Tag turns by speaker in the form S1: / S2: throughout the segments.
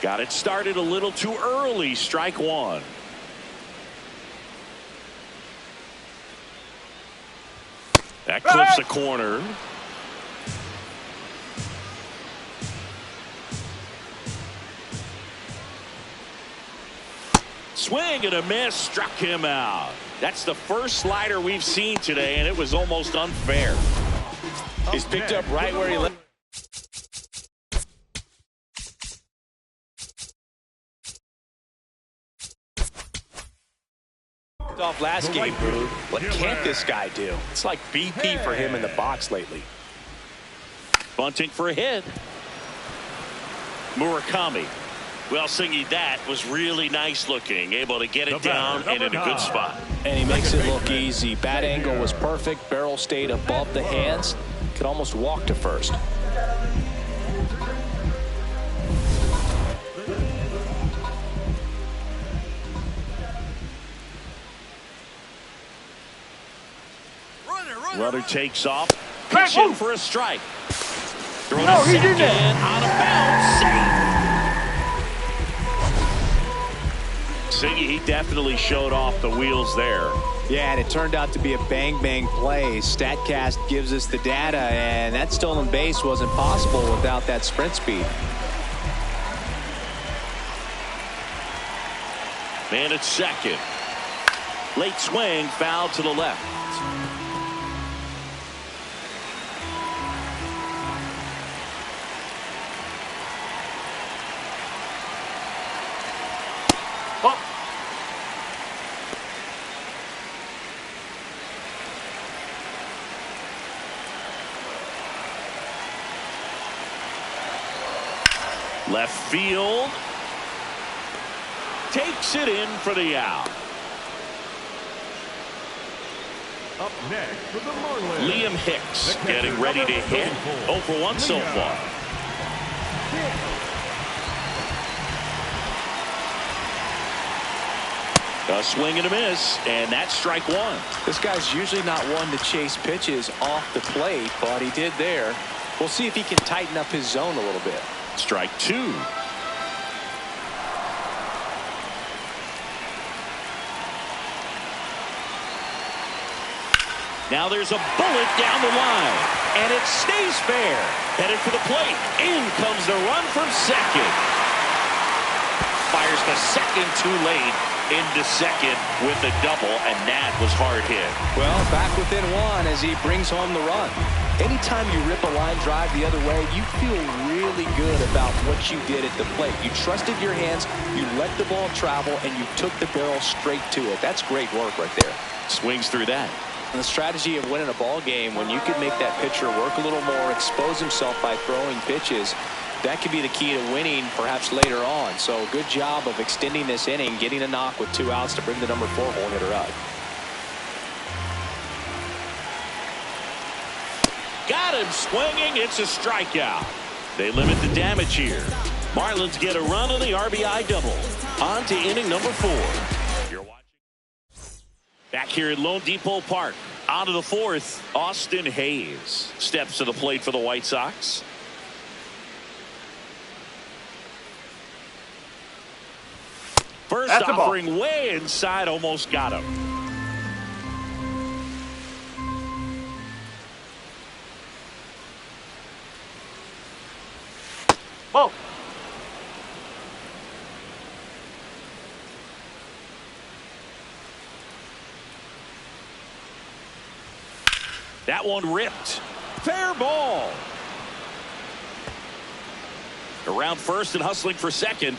S1: Got it started a little too early. Strike one. That clips the corner. Swing and a miss, struck him out. That's the first slider we've seen today, and it was almost unfair.
S2: He's picked up right where he left. Off last game, Boo. What can't this guy do? It's like BP for him in the box lately.
S1: Bunting for a hit. Murakami. Well, Singy, that was really nice looking. Able to get it down and in a good spot.
S2: And he makes it look easy. Bat angle was perfect. Barrel stayed above the hands. Could almost walk to first.
S1: Runner takes off. Pitching for a strike. Throwing a second. Out of bounds. Safe. Singy, he definitely showed off the wheels there.
S3: Yeah, and it turned out to be a bang-bang play. StatCast gives us the data, and that stolen base wasn't possible without that sprint speed.
S1: Man at second. Late swing, foul to the left. Left field. Takes it in for the out.
S4: Up next for the Marlins,
S1: Liam Hicks getting ready to hit. 0 for 1 so far. A swing and a miss, and that's strike one.
S2: This guy's usually not one to chase pitches off the plate, but he did there. We'll see if he can tighten up his zone a little bit.
S1: Strike two. Now there's a bullet down the line, and it stays fair. Headed for the plate. In comes the run from second. Fires the second too late into second with the double, and that was hard hit.
S2: Well, back within one as he brings home the run. Anytime you rip a line drive the other way, you feel really good about what you did at the plate. You trusted your hands, you let the ball travel, and you took the barrel straight to it. That's great work right there.
S1: Swings through that.
S2: And the strategy of winning a ball game, when you can make that pitcher work a little more, expose himself by throwing pitches, that could be the key to winning perhaps later on. So good job of extending this inning, getting a knock with 2 outs to bring the number 4 hole hitter up.
S1: Got him swinging. It's a strikeout. They limit the damage here. Marlins get a run on the RBI double. On to inning number 4. You're watching. Back here at Lone Depot Park. On to the 4th. Austin Hayes steps to the plate for the White Sox. First offering way inside, almost got him.
S4: Ball.
S1: That one ripped. Fair ball. Around first and hustling for second.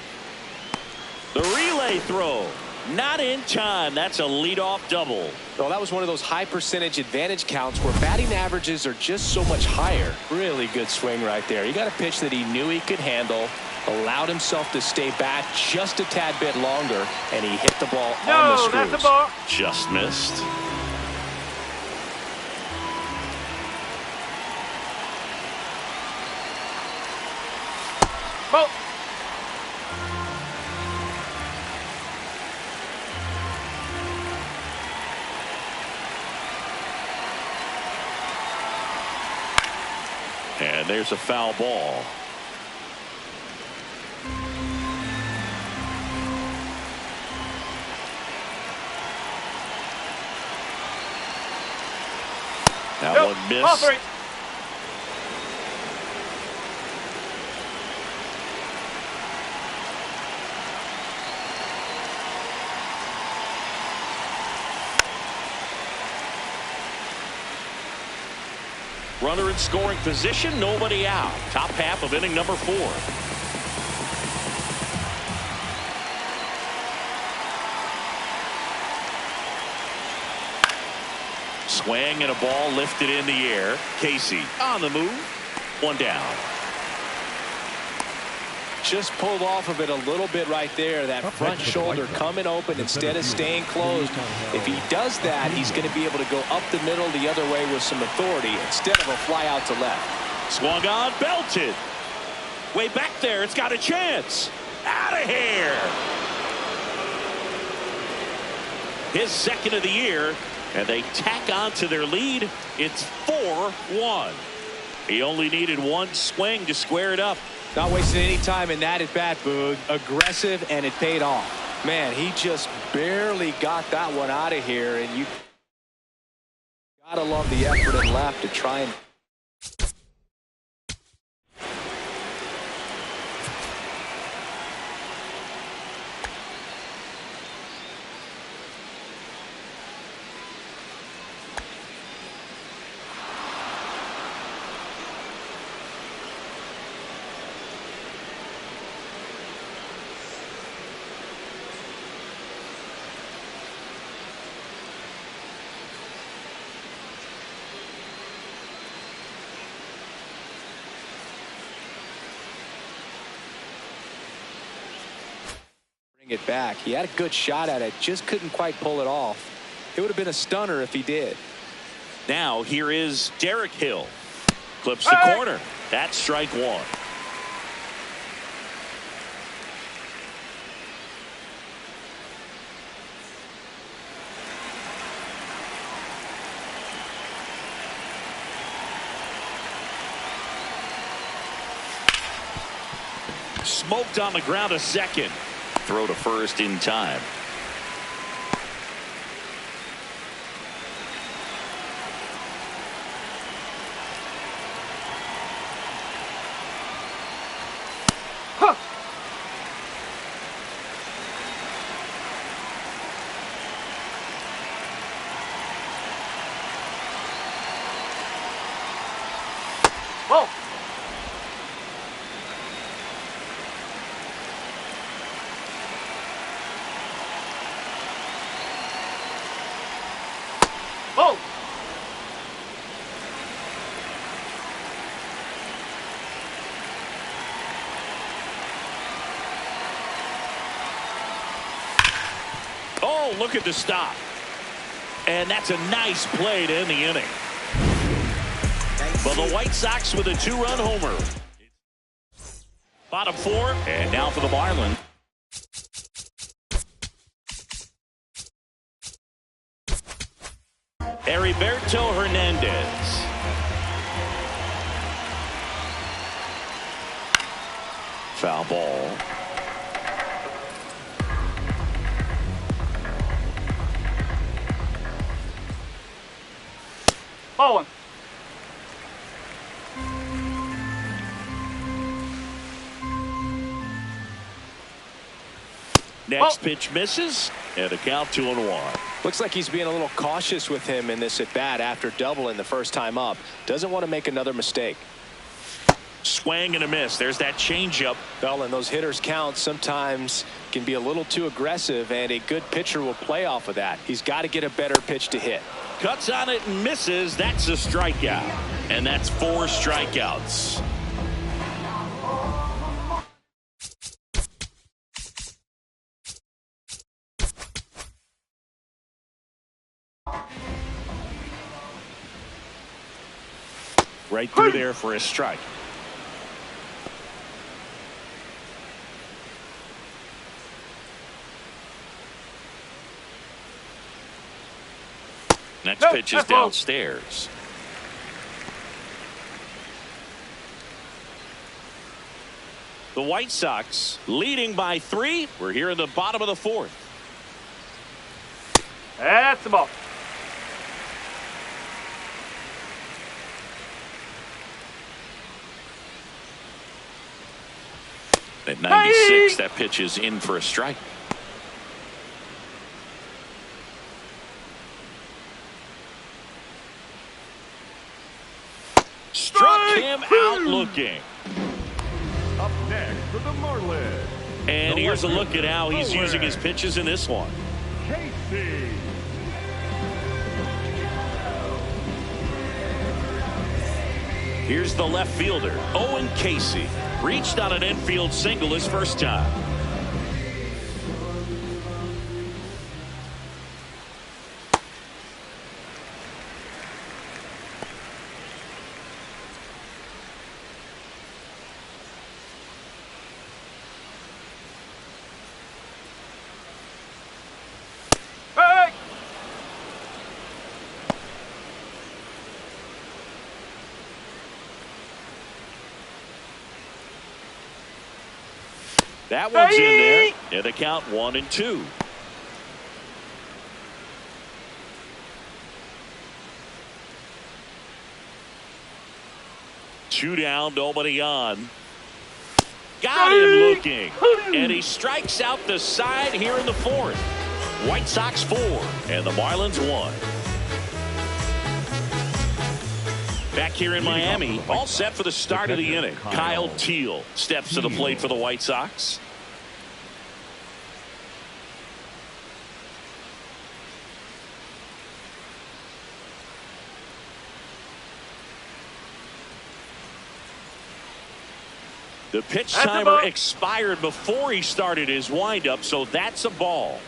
S1: The relay throw. Not in time. That's a leadoff double.
S2: Well, that was one of those high percentage advantage counts where batting averages are just so much higher. Really good swing right there. He got a pitch that he knew he could handle, allowed himself to stay back just a tad bit longer, and he hit the ball on the screws.
S4: That's a ball.
S1: Just missed.
S4: Ball.
S1: And there's a foul ball. That
S4: Nope.
S1: one
S4: Ball
S1: missed.
S4: 3.
S1: Runner in scoring position, nobody out. Top half of inning number 4. Swing and a ball lifted in the air. Casey on the move. One down.
S2: Just pulled off of it a little bit right there. That front shoulder coming open instead of staying closed. If he does that, he's going to be able to go up the middle the other way with some authority instead of a fly out to left.
S1: Swung on, belted. Way back there, it's got a chance. Out of here. His second of the year, and they tack on to their lead. It's 4-1. He only needed one swing to square it up.
S2: Not wasting any time in that at bat, Boog. Aggressive, and it paid off. Man, he just barely got that one out of here, and you gotta love the effort and left to try and. It back. He had a good shot at it, just couldn't quite pull it off. It would have been a stunner if he did.
S1: Now here is Derek Hill. Clips the corner. That's strike 1. Smoked on the ground a second. Throw to first in time.
S4: Huh. Whoa. Oh!
S1: Oh, look at the stop. And that's a nice play to end the inning. Well, the White Sox with a 2-run homer. Bottom 4, and now for the Marlins. Heriberto Hernandez. Foul ball.
S4: Ball 1.
S1: Next pitch misses, and a count 2-1.
S2: Looks like he's being a little cautious with him in this at bat after doubling the first time up. Doesn't want to make another mistake.
S1: Swing and a miss. There's that changeup.
S2: Well, and those hitters count sometimes can be a little too aggressive, and a good pitcher will play off of that. He's got to get a better pitch to hit.
S1: Cuts on it and misses. That's a strikeout. And that's 4 strikeouts. Right through there for a strike. Next pitch is downstairs. The White Sox leading by 3. We're here in the bottom of the 4th.
S4: That's the ball.
S1: At 96, that pitch is in for a strike. Struck him out looking.
S5: Up next for the Marlins.
S1: And here's a look at how he's using his pitches in this one.
S5: Casey.
S1: Here's the left fielder, Owen Casey. Reached on an infield single his first time. That one's in there. And the count 1-2. Two down, nobody on. Got him looking. And he strikes out the side here in the fourth. White Sox 4 and the Marlins 1. Back here in Miami, all set for the start of the inning. Kyle Teal steps to the plate for the White Sox. The pitch timer expired before he started his windup, so that's a ball.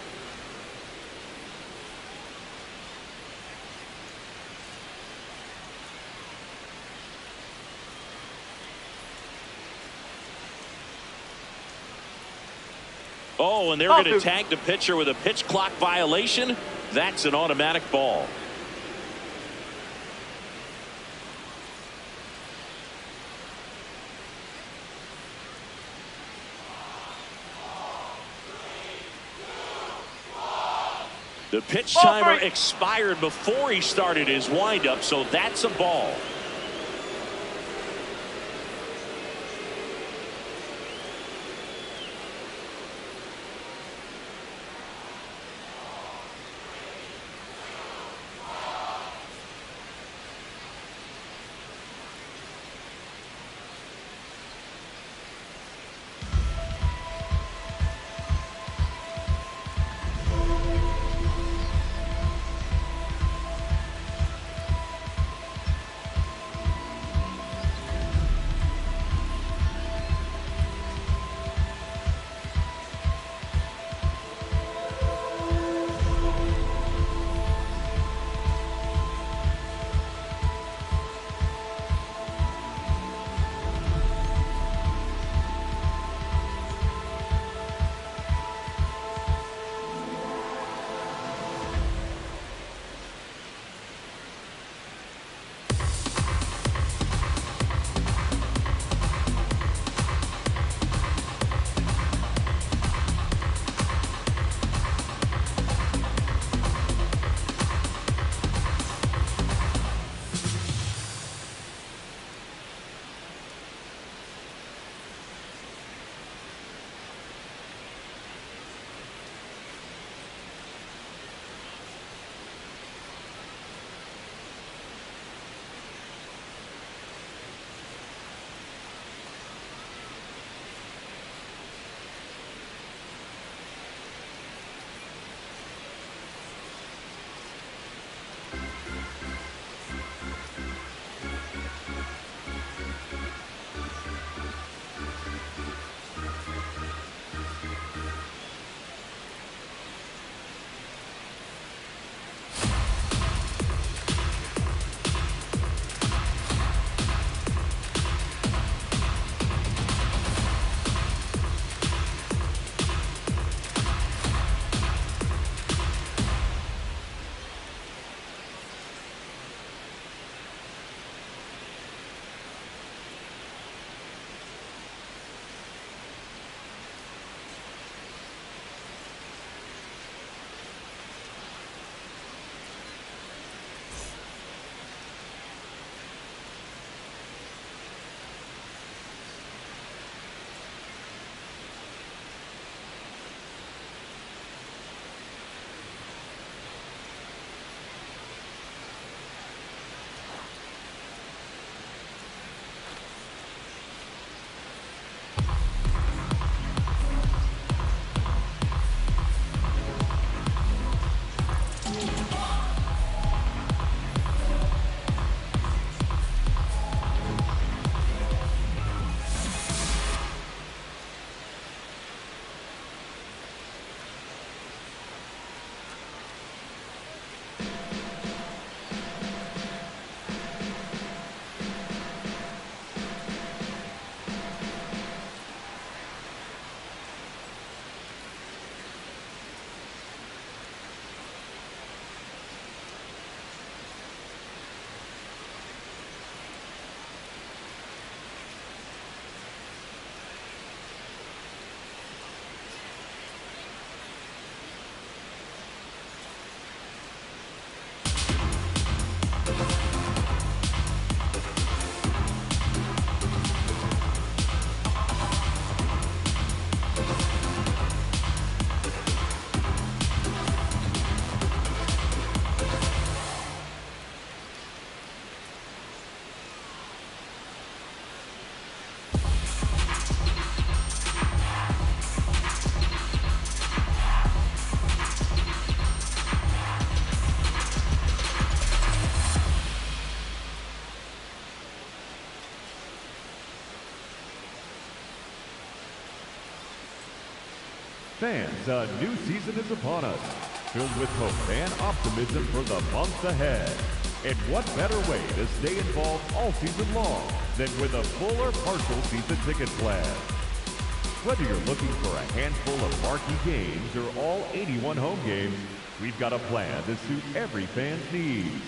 S1: Oh, and they're going to tag the pitcher with a pitch clock violation. That's an automatic ball. The pitch timer expired before he started his windup, so that's a ball.
S5: Fans, a new season is upon us, filled with hope and optimism for the months ahead. And what better way to stay involved all season long than with a full or partial season ticket plan? Whether you're looking for a handful of marquee games or all 81 home games, we've got a plan to suit every fan's needs.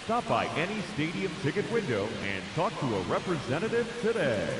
S5: Stop by any stadium ticket window and talk to a representative today.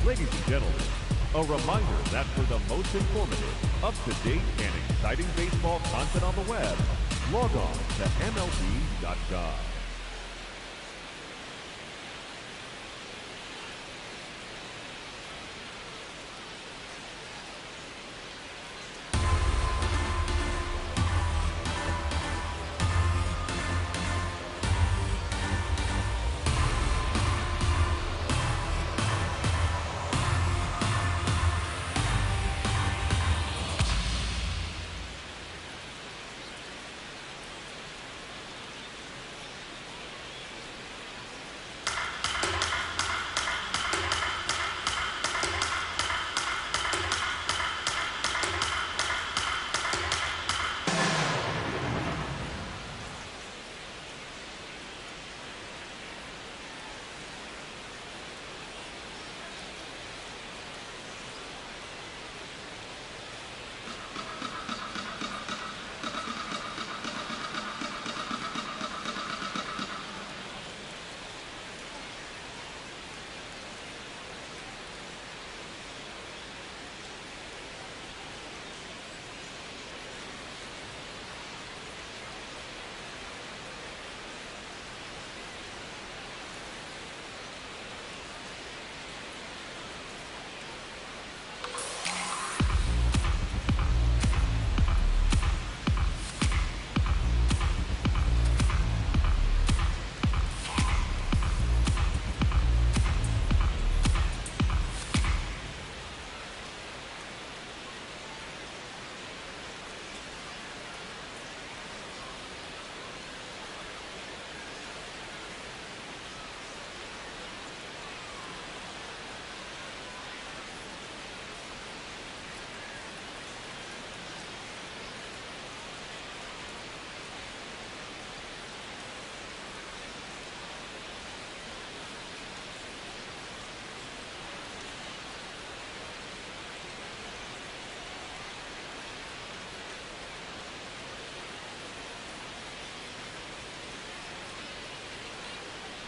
S5: Ladies and gentlemen, a reminder that for the most informative, up-to-date, and exciting baseball content on the web, log on to MLB.com.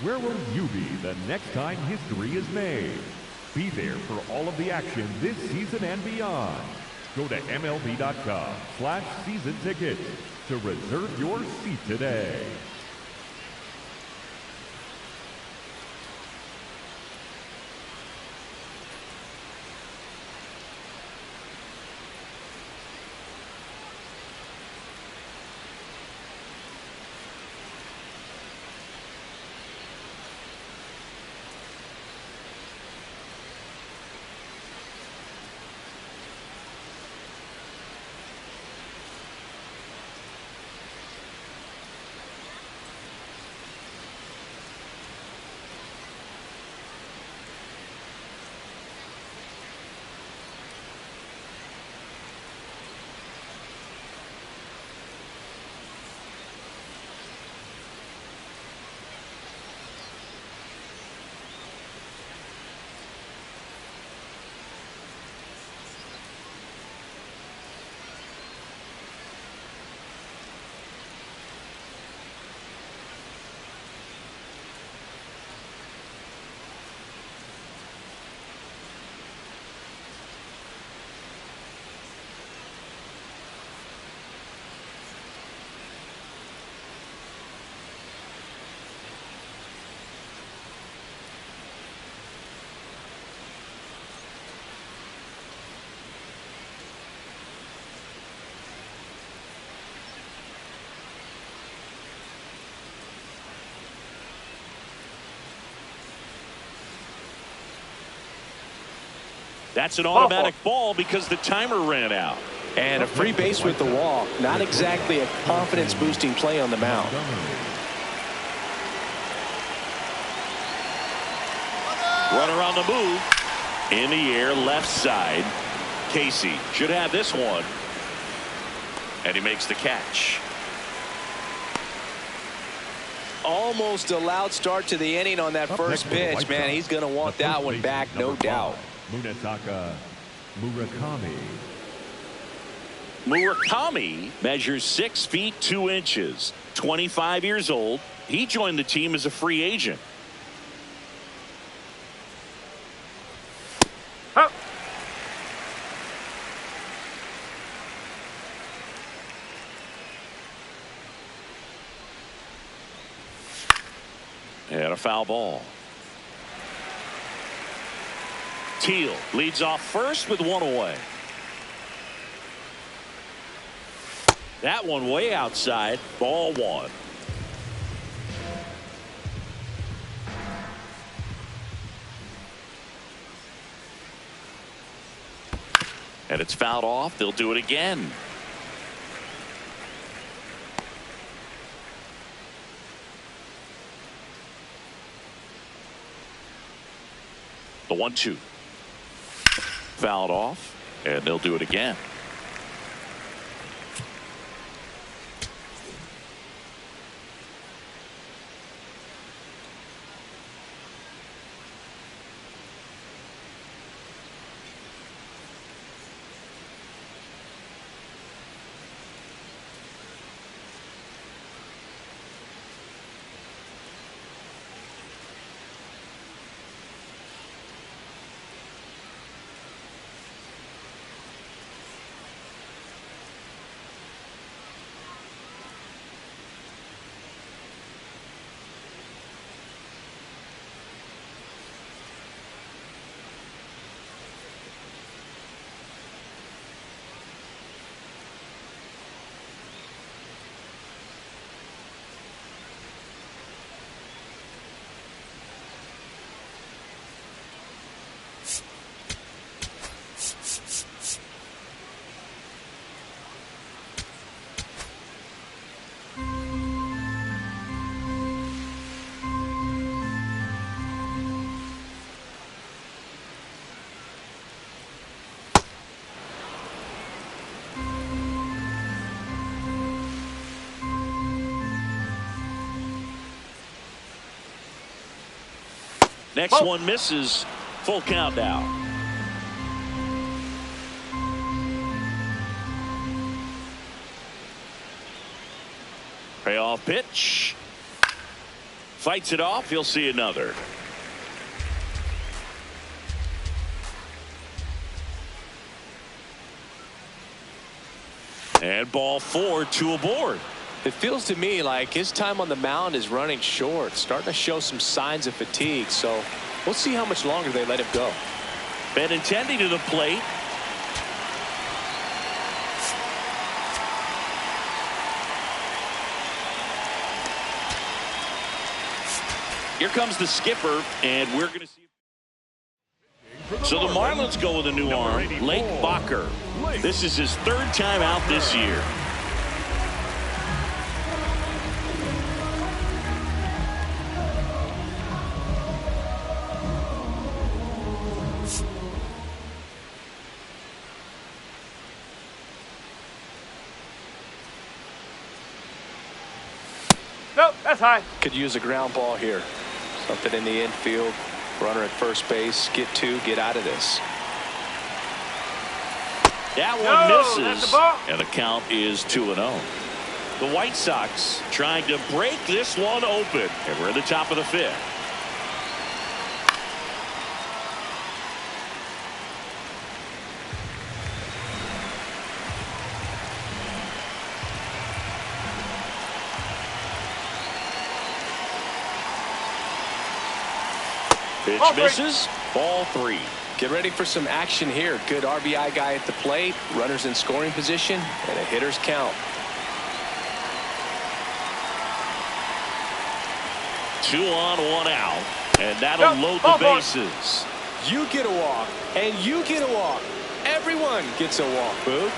S5: Where will you be the next time history is made? Be there for all of the action this season and beyond. Go to MLB.com/season tickets to reserve your seat today.
S1: That's an automatic ball because the timer ran out.
S2: And a free base with the walk. Not exactly a confidence-boosting play on the mound.
S1: Runner on the move. In the air, left side. Casey should have this one. And he makes the catch.
S2: Almost a loud start to the inning on that first pitch. Man, he's going to want that one back, no doubt.
S5: Munetaka Murakami.
S1: Murakami measures 6 feet 2 inches, 25 years old. He joined the team as a free agent.
S4: Huh.
S1: And a foul ball. Teal leads off first with one away. That one way outside. Ball one. And it's fouled off. They'll do it again. The 1-2. Fouled off, and they'll do it again. Next one misses. Full count now. Payoff pitch. Fights it off. He'll see another. And ball 4, 2 aboard.
S2: It feels to me like his time on the mound is running short, starting to show some signs of fatigue. So we'll see how much longer they let him go.
S1: Benintendi to the plate. Here comes the skipper, and we're going to see. So the Marlins go with a new arm, Lake Bacher. This is his 3rd time out this year.
S4: Nope, that's high.
S2: Could use a ground ball here. Something in the infield. Runner at first base. Get 2. Get out of this.
S1: That one
S4: That's
S1: misses.
S4: the ball.
S1: And the count is 2-0. The White Sox trying to break this one open. And we're at the top of the 5th. Pitch misses. Ball 3.
S2: Get ready for some action here. Good RBI guy at the plate. Runners in scoring position. And a hitter's count.
S1: 2 on, 1 out. And that'll load the bases.
S2: You get a walk. And you get a walk. Everyone gets a walk, Boo.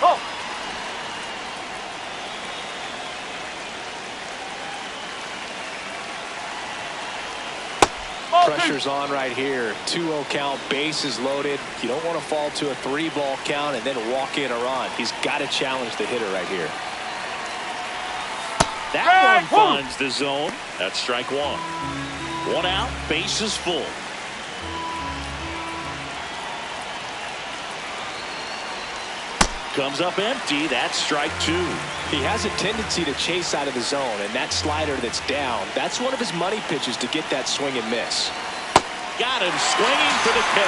S4: Oh.
S2: Pressure's on right here. 2-0 count, bases loaded. You don't want to fall to a 3-ball count and then walk in a run. He's got to challenge the hitter right here.
S1: That one finds the zone. That's strike 1. 1 out, bases full. Comes up empty. That's strike 2.
S2: He has a tendency to chase out of the zone, and that slider that's down, that's one of his money pitches to get that swing and miss.
S1: Got him swinging for the K.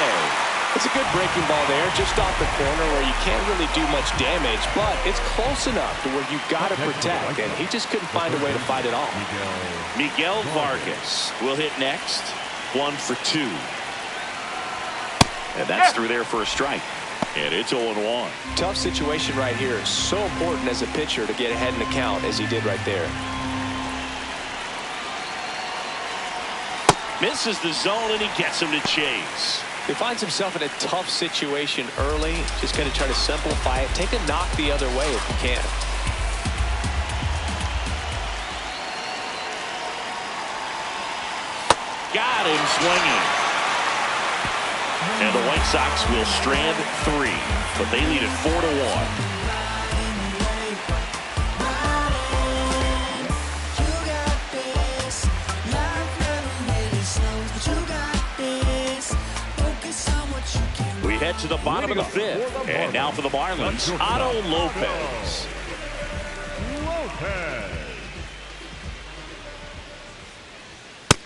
S2: It's a good breaking ball there, just off the corner where you can't really do much damage, but it's close enough to where you've got to protect, and he just couldn't find a way to fight it off.
S1: Miguel Vargas will hit next. 1 for 2. And that's through there for a strike. And it's 0-1.
S2: Tough situation right here. So important as a pitcher to get ahead in the count as he did right there.
S1: Misses the zone, and he gets him to chase.
S2: He finds himself in a tough situation early. Just got to try to simplify it. Take a knock the other way if you can.
S1: Got him swinging. And the White Sox will strand 3, but they lead it 4-1. We head to the bottom of the 5th, and now for the Marlins, Otto Lopez.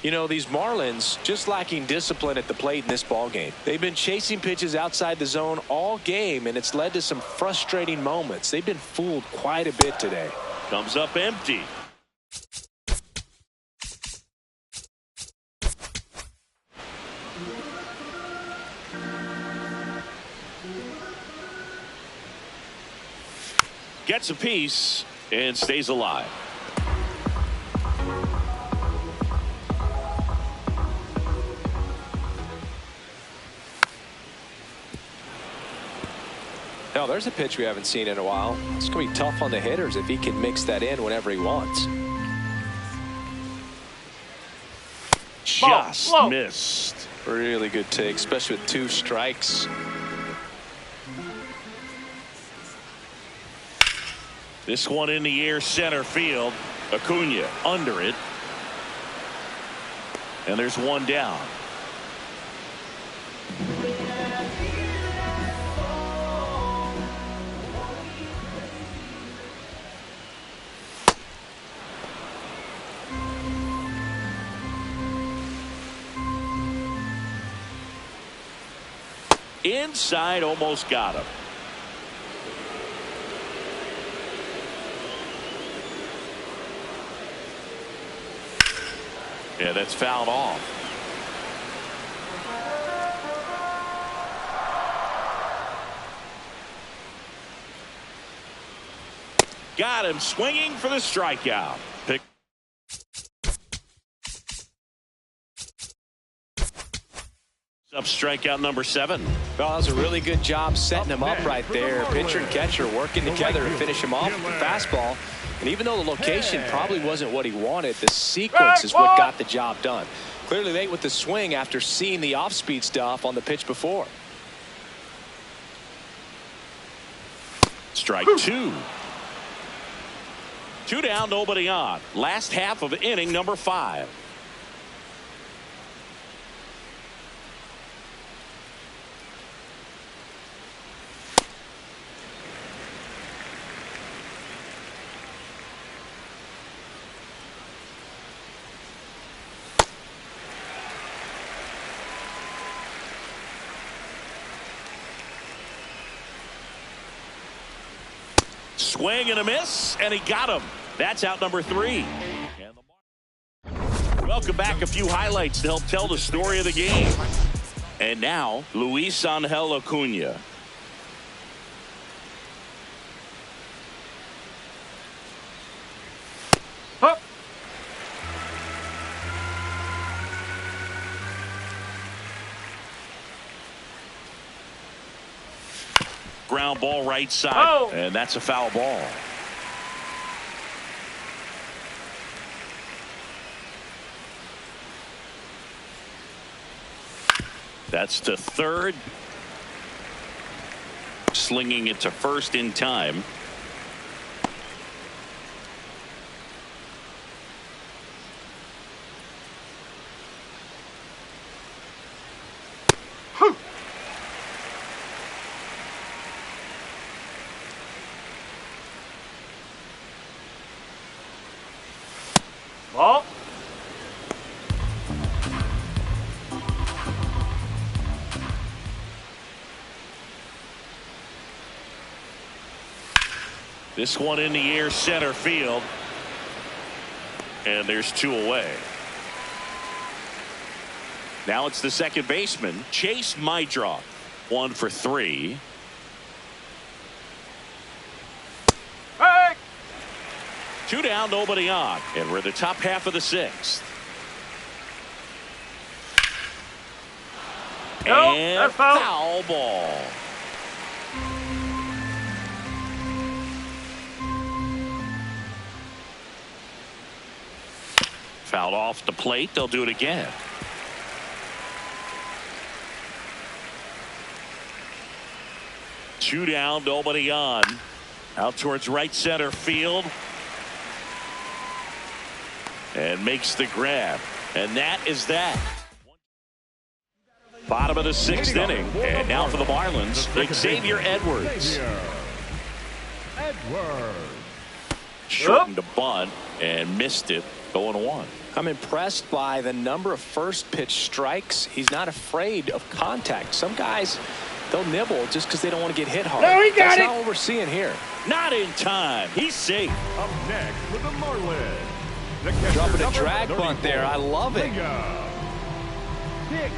S2: You know, these Marlins just lacking discipline at the plate in this ballgame. They've been chasing pitches outside the zone all game, and it's led to some frustrating moments. They've been fooled quite a bit today.
S1: Comes up empty. Gets a piece and stays alive.
S2: Now, there's a pitch we haven't seen in a while. It's going to be tough on the hitters if he can mix that in whenever he wants.
S1: Just missed.
S2: Really good take, especially with 2 strikes.
S1: This one in the air, center field. Acuna under it. And there's 1 down. Inside, almost got him. Yeah, that's fouled off. Got him swinging for the strikeout. Pick up strikeout number 7.
S2: Well, that was a really good job setting him up right there. Pitcher and catcher working together to finish him off with the fastball. And even though the location probably wasn't what he wanted, the sequence is what got the job done. Clearly late with the swing after seeing the off-speed stuff on the pitch before.
S1: Strike 2. 2 down, nobody on. Last half of inning number 5. Swing and a miss, and he got him. That's out number 3. Welcome back. A few highlights to help tell the story of the game. And now, Luis Angel Acuna.
S4: Up.
S1: Ground ball right side.
S4: Oh.
S1: And that's a foul ball. That's to third. Slinging it to first in time.
S4: Ball.
S1: This one in the air, center field. And there's 2 away. Now it's the second baseman, Chase Mydroth. 1 for 3.
S4: Hey.
S1: 2 down, nobody on. And we're in the top half of the 6th.
S4: No,
S1: And
S4: that's foul.
S1: foul ball. Fouled off the plate. They'll do it again. Two down, nobody on. Out towards right center field. And makes the grab. And that is that. Bottom of the 6th inning. And now for the Marlins, Xavier Edwards. Shortened a bunt and missed it. 0-1.
S2: I'm impressed by the number of first pitch strikes. He's not afraid of contact. Some guys, they'll nibble just because they don't want to get hit hard.
S4: No, he got
S2: That's
S4: it.
S2: not what we're seeing here.
S1: Not in time. He's safe.
S5: Up next for the Marlins. The catcher,
S2: Dropping a
S5: number
S2: drag bunt
S5: 34,
S2: there. I love it.
S5: Dick.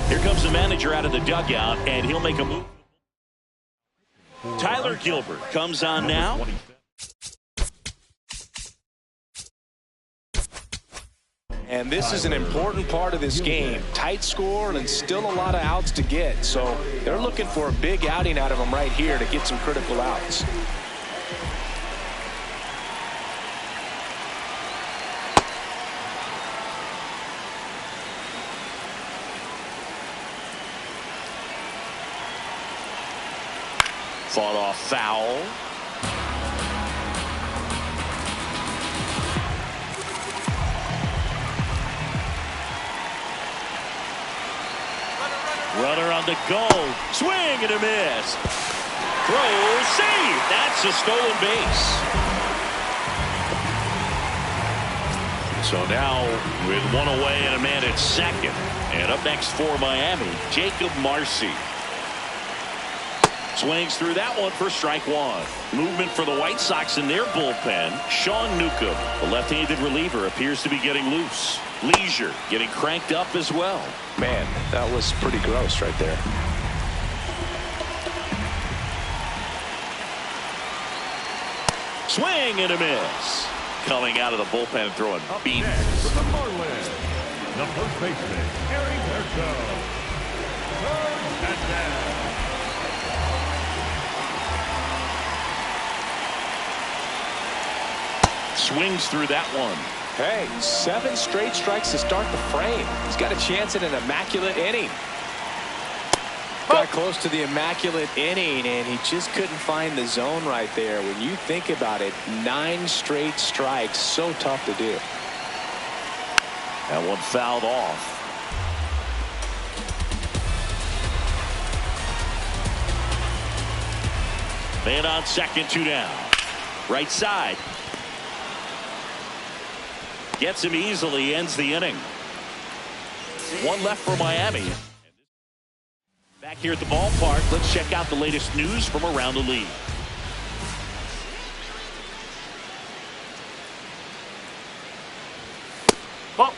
S1: Here comes the manager out of the dugout, and he'll make a move. Tyler Gilbert comes on now.
S2: And this is an important part of this game. Tight score and still a lot of outs to get. So they're looking for a big outing out of them right here to get some critical outs.
S1: Fought off foul. Runner on the go. Swing and a miss. Throw, save. That's a stolen base. So now with one away and a man at second. And up next for Miami, Jacob Marcy. Swings through that one for strike one. Movement for the White Sox in their bullpen. Sean Newcomb, the left-handed reliever, appears to be getting loose. Leisure getting cranked up as well.
S2: Man, that was pretty gross right there.
S1: Swing and a miss. Coming out of the bullpen and throwing
S5: Up
S1: beat.
S5: next for the Marlins, the first baseman, Gary Verso. Third and down.
S1: Swings through that one.
S2: Hey, 7 straight strikes to start the frame. He's got a chance at an immaculate inning. Got close to the immaculate inning, and he just couldn't find the zone right there. When you think about it, 9 straight strikes, so tough to do.
S1: That one fouled off. Man on second, 2 down. Right side. Gets him easily, ends the inning. 1 left for Miami. Back here at the ballpark, let's check out the latest news from around the league.
S4: Ball.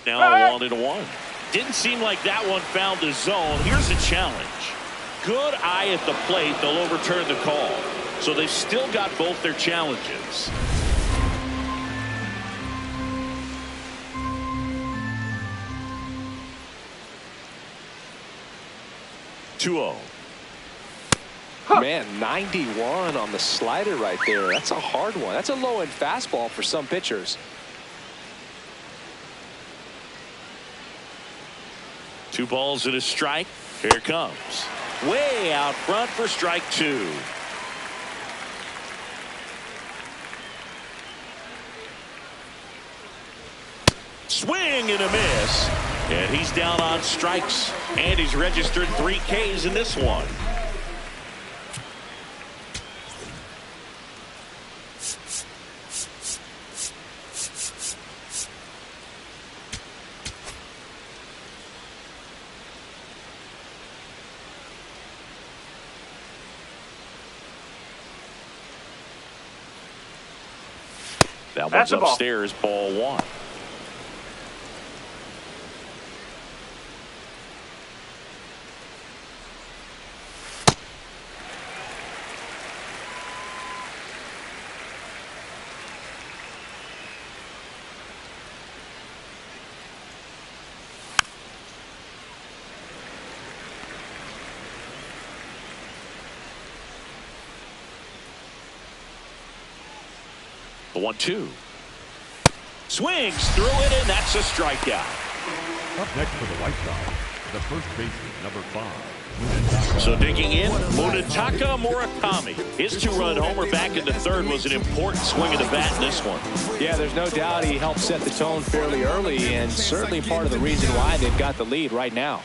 S1: Now 1-1. Didn't seem like that one found the zone. Here's a challenge. Good eye at the plate. They'll overturn the call. So they've still got both their challenges. (2-0).
S2: Man, 91 on the slider right there. That's a hard one. That's a low-end fastball for some pitchers.
S1: 2 balls and a strike. Here it comes. Way out front for strike 2. Swing and a miss. And he's down on strikes. And he's registered 3 Ks in this one. That one's upstairs, ball 1. The 1-2. Swings through it, and that's a strikeout.
S5: Up next for the White Sox, the first baseman, number 5.
S1: So digging in, Munetaka Murakami. His 2-run homer back in the 3rd was an important swing of the bat in this one.
S2: Yeah, there's no doubt he helped set the tone fairly early, and certainly part of the reason why they've got the lead right now.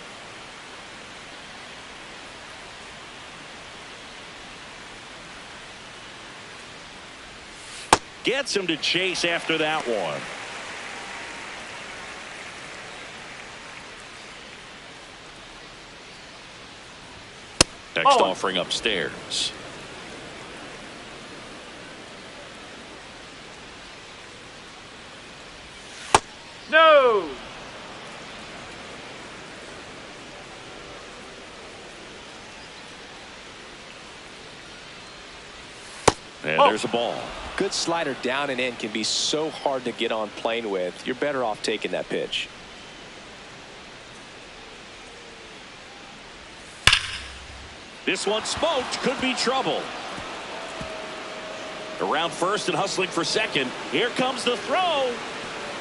S1: Gets him to chase after that one. Next offering upstairs.
S4: No.
S1: And there's a ball.
S2: Good slider down and in can be so hard to get on plane with. You're better off taking that pitch.
S1: This one smoked. Could be trouble. Around first and hustling for second. Here comes the throw.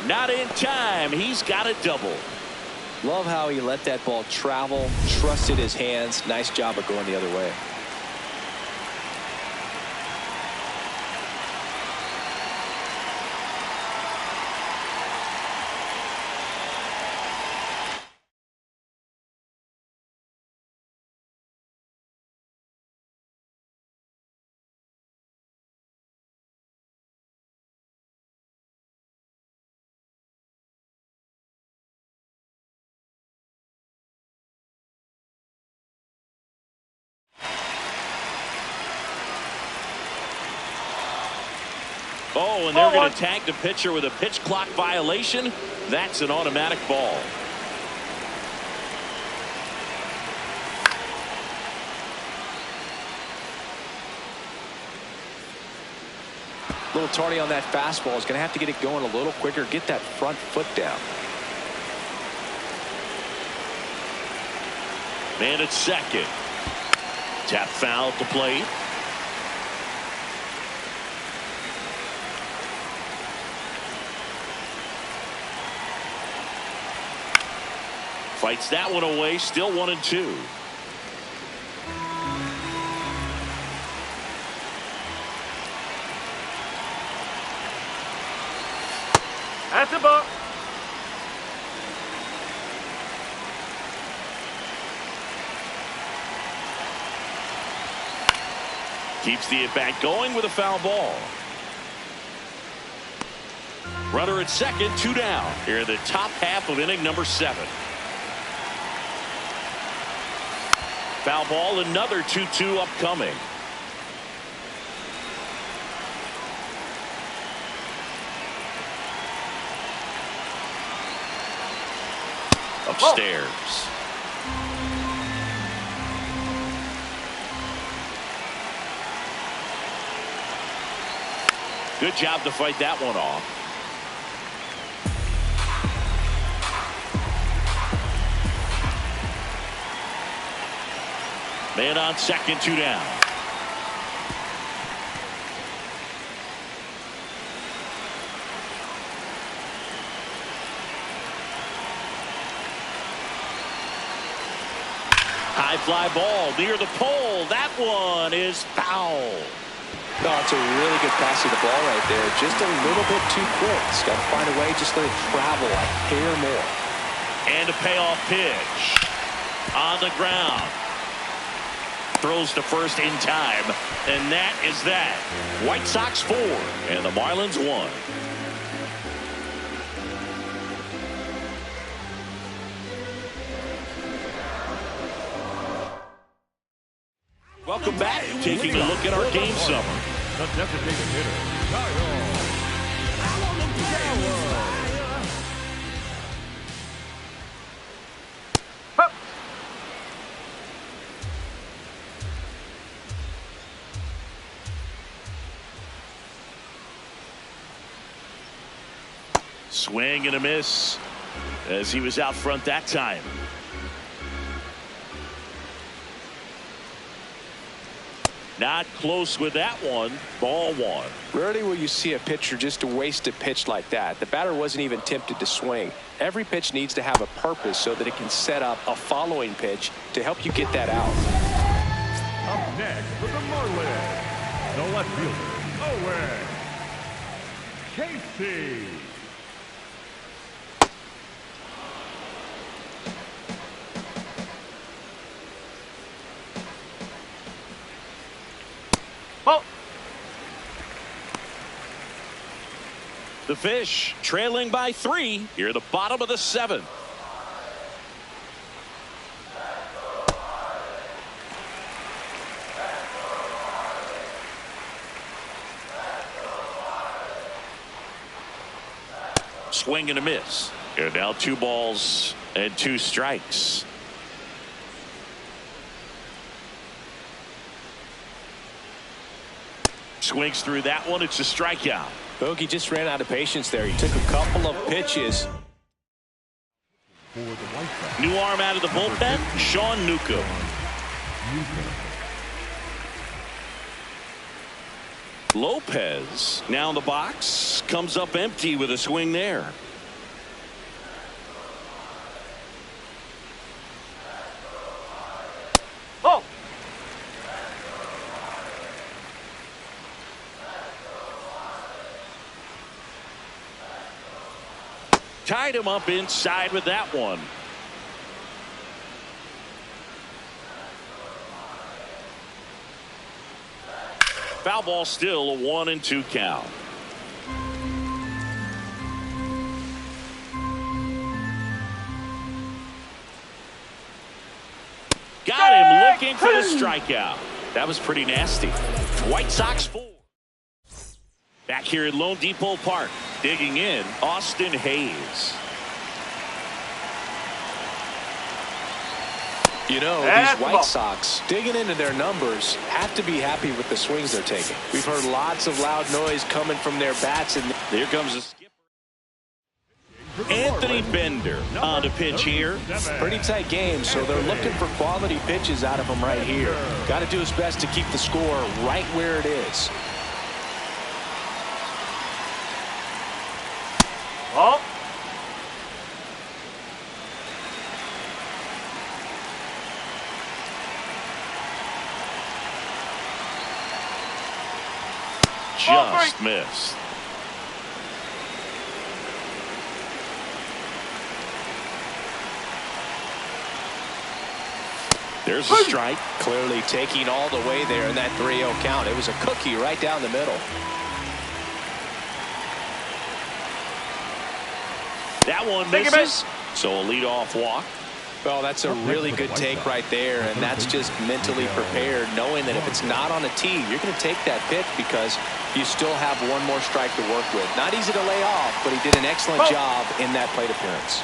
S1: Not in time. He's got a double.
S2: Love how he let that ball travel, trusted his hands. Nice job of going the other way.
S1: Oh, and they're going to tag the pitcher with a pitch clock violation. That's an automatic ball.
S2: A little tardy on that fastball. Is going to have to get it going a little quicker. Get that front foot down.
S1: Man at second. Tap foul to plate. Fights that one away. Still 1-2.
S4: That's a ball.
S1: Keeps the at-bat going with a foul ball. Runner at second, 2 down. Here in the top half of inning number 7. Foul ball, another 2-2 upcoming. Upstairs. Good job to fight that one off. Man on second, 2 down. High fly ball near the pole. That one is foul.
S2: No, it's a really good pass of the ball right there. Just a little bit too quick. It's got to find a way, just let it travel a hair more.
S1: And a payoff pitch. On the ground. Throws to first in time. And that is that. White Sox 4 and the Marlins 1. Welcome back. Taking a look at our game summer.
S5: The designated hitter, Kyle.
S1: Swing and a miss as he was out front that time. Not close with that one. Ball 1.
S2: Rarely will you see a pitcher just waste a pitch like that. The batter wasn't even tempted to swing. Every pitch needs to have a purpose so that it can set up a following pitch to help you get that out.
S5: Up next for the Marlins, the left fielder, Owen Casey.
S4: Oh.
S1: The Fish trailing by 3 here at the bottom of the 7th. Swing and a miss. Here now 2 balls and 2 strikes. Swings through that one. It's a strikeout.
S2: Bogey just ran out of patience there. He took a couple of pitches.
S1: New arm out of the bullpen, Sean Newcomb. Lopez now in the box, comes up empty with a swing there.
S4: Oh.
S1: Tied him up inside with that one. Foul ball, still a 1-2 count. Got him looking for the strikeout. That was pretty nasty. White Sox 4. Back here at Lone Depot Park, digging in, Austin Hayes.
S2: You know, these White Sox, digging into their numbers, have to be happy with the swings they're taking. We've heard lots of loud noise coming from their bats, and
S1: here comes the skipper. Anthony Bender on to pitch here.
S2: Pretty tight game, so they're looking for quality pitches out of him right here. Got to do his best to keep the score right where it is.
S4: Oh.
S1: Just missed. There's a strike.
S2: Clearly taking all the way there in that 3-0 count. It was a cookie right down the middle.
S1: That one misses. So a leadoff walk.
S2: Well, that's a really good take right there, and that's just mentally prepared, knowing that if it's not on a tee, you're going to take that pitch because you still have one more strike to work with. Not easy to lay off, but he did an excellent job in that plate appearance.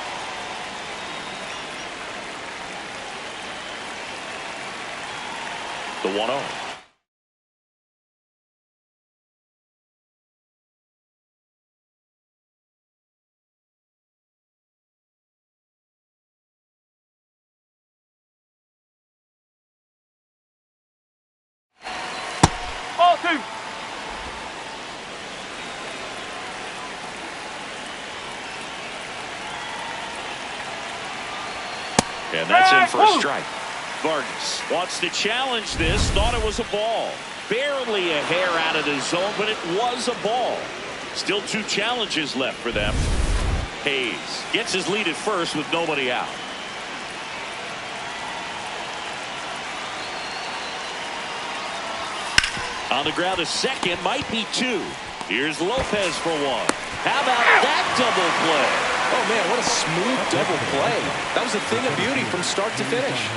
S1: The 1-0.
S4: Ball 2.
S1: And that's in for a strike. Vargas wants to challenge this. Thought it was a ball. Barely a hair out of the zone, but it was a ball. Still 2 challenges left for them. Hayes gets his lead at first with nobody out. On the ground to second, might be 2. Here's Lopez for 1. How about that double play?
S2: Oh, man, what a smooth double play. That was a thing of beauty from start to finish.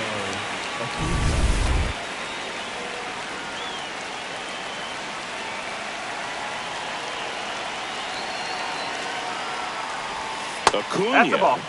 S1: Acuna.
S4: That's the ball.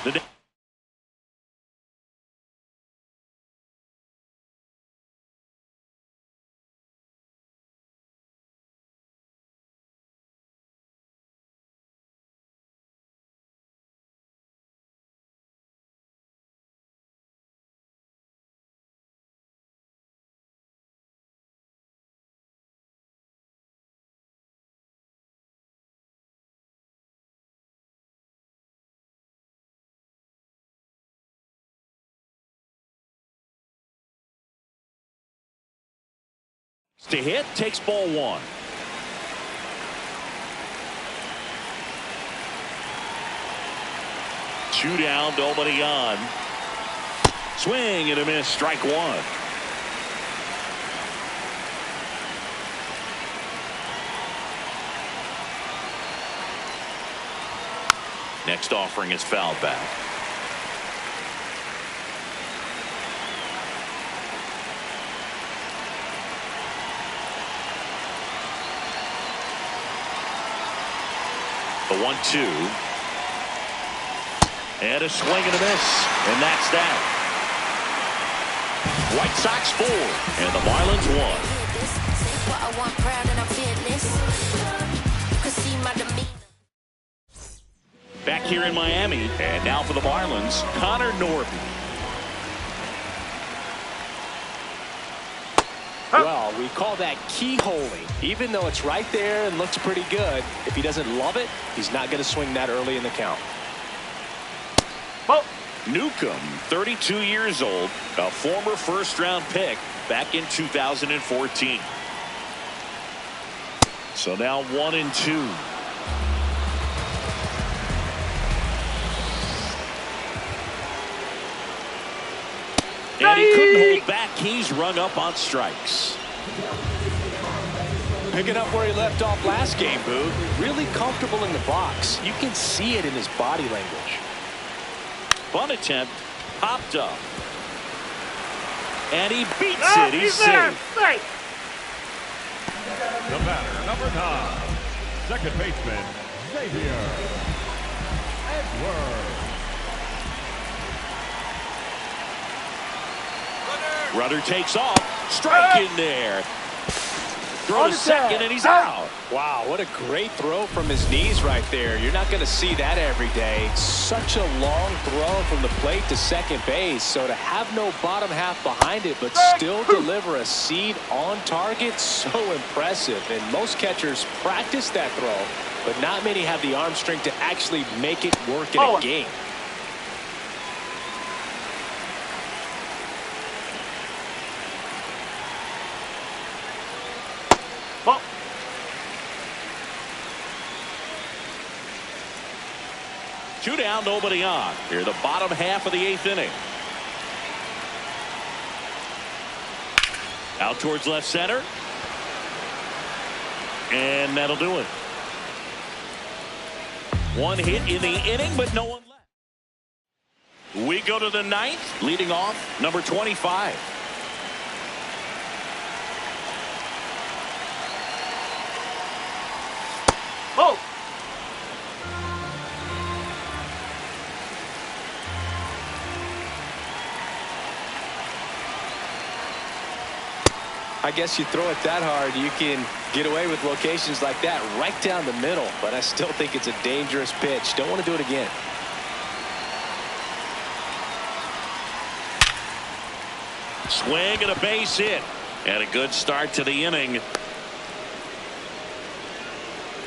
S1: To hit, takes ball 1. Two down, nobody on. Swing and a miss, strike 1. Next offering is fouled back. The 1-2. And a swing and a miss. And that's that. White Sox 4. And the Marlins 1. Back here in Miami. And now for the Marlins, Connor Norby.
S2: Well, we call that keyholing. Even though it's right there and looks pretty good, if he doesn't love it, he's not going to swing that early in the count.
S4: Ball.
S1: Newcomb, 32 years old, a former first-round pick back in 2014. So now 1-2. And he couldn't hold back. He's rung up on strikes.
S2: Picking up where he left off last game, Boo. Really comfortable in the box. You can see it in his body language.
S1: Bunt attempt, popped up. And he beats it. He's safe.
S5: The batter, number 9. second baseman, Xavier Edwards.
S1: Runner takes off. Strike in there. Throw to second, and he's out.
S2: Wow, what a great throw from his knees right there. You're not going to see that every day. Such a long throw from the plate to second base. So to have no bottom half behind it, but still deliver a seed on target, so impressive. And most catchers practice that throw, but not many have the arm strength to actually make it work in a game.
S1: Two down, nobody on. Here, the bottom half of the 8th inning. Out towards left center. And that'll do it. One hit in the inning, but no one left. We go to the 9th, leading off, number 25.
S4: Oh!
S2: I guess you throw it that hard, you can get away with locations like that right down the middle, but I still think it's a dangerous pitch. Don't want to do it again.
S1: Swing and a base hit. And a good start to the inning.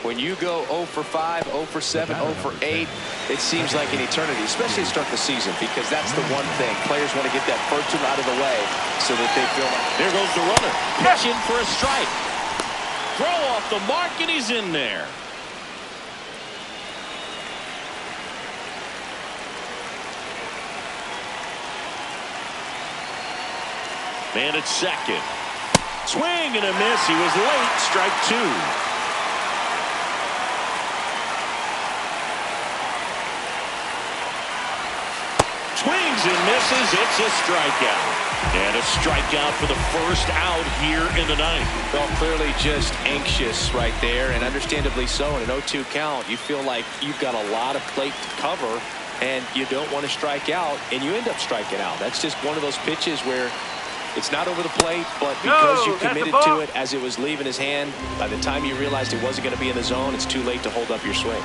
S2: When you go 0 for 5, 0 for 7, 0 for 8, it seems like an eternity, especially to start the season, because that's the one thing. Players want to get that first one out of the way so that they feel like.
S1: There goes the runner. Pitch in for a strike. Throw off the mark, and he's in there. Man at second. Swing and a miss. He was late. Strike two. Swings and misses. It's a strikeout. And a strikeout for the first out here in the 9th.
S2: Well, clearly just anxious right there, and understandably so. In an 0-2 count, you feel like you've got a lot of plate to cover, and you don't want to strike out, and you end up striking out. That's just one of those pitches where it's not over the plate, but because you committed to it as it was leaving his hand, by the time you realized it wasn't going to be in the zone, it's too late to hold up your swing.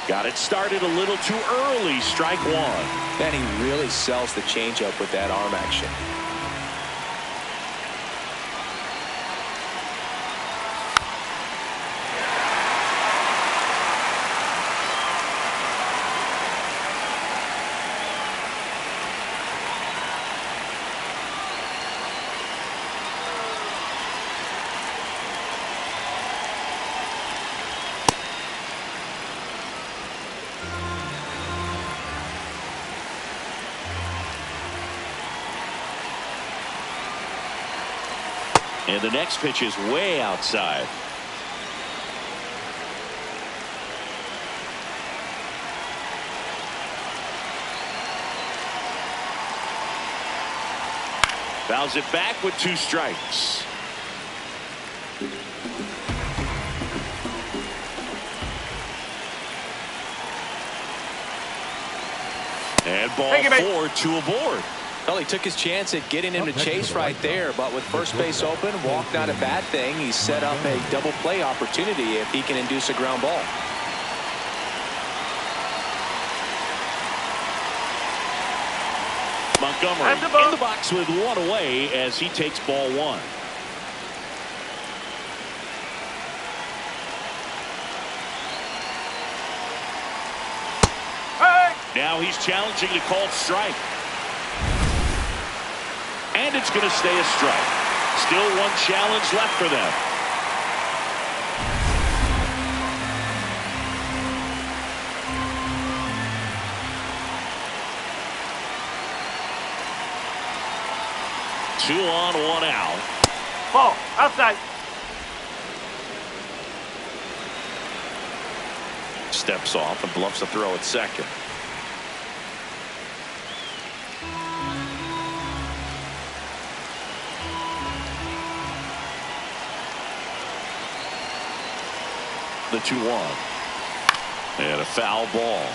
S1: Got it started a little too early. Strike one.
S2: And he really sells the changeup with that arm action.
S1: And the next pitch is way outside. Fouls it back with 2 strikes. And ball 4, 2 aboard.
S2: Well, he took his chance at getting him to chase right there, but with first base open, walk not a bad thing. He set up a double play opportunity if he can induce a ground ball.
S1: Montgomery in the box with 1 away as he takes ball 1. Now he's challenging the called strike. And it's going to stay a strike. Still 1 challenge left for them. Two on, 1 out.
S4: Ball outside.
S1: Steps off and bluffs a throw at second. The 2-1. And a foul ball.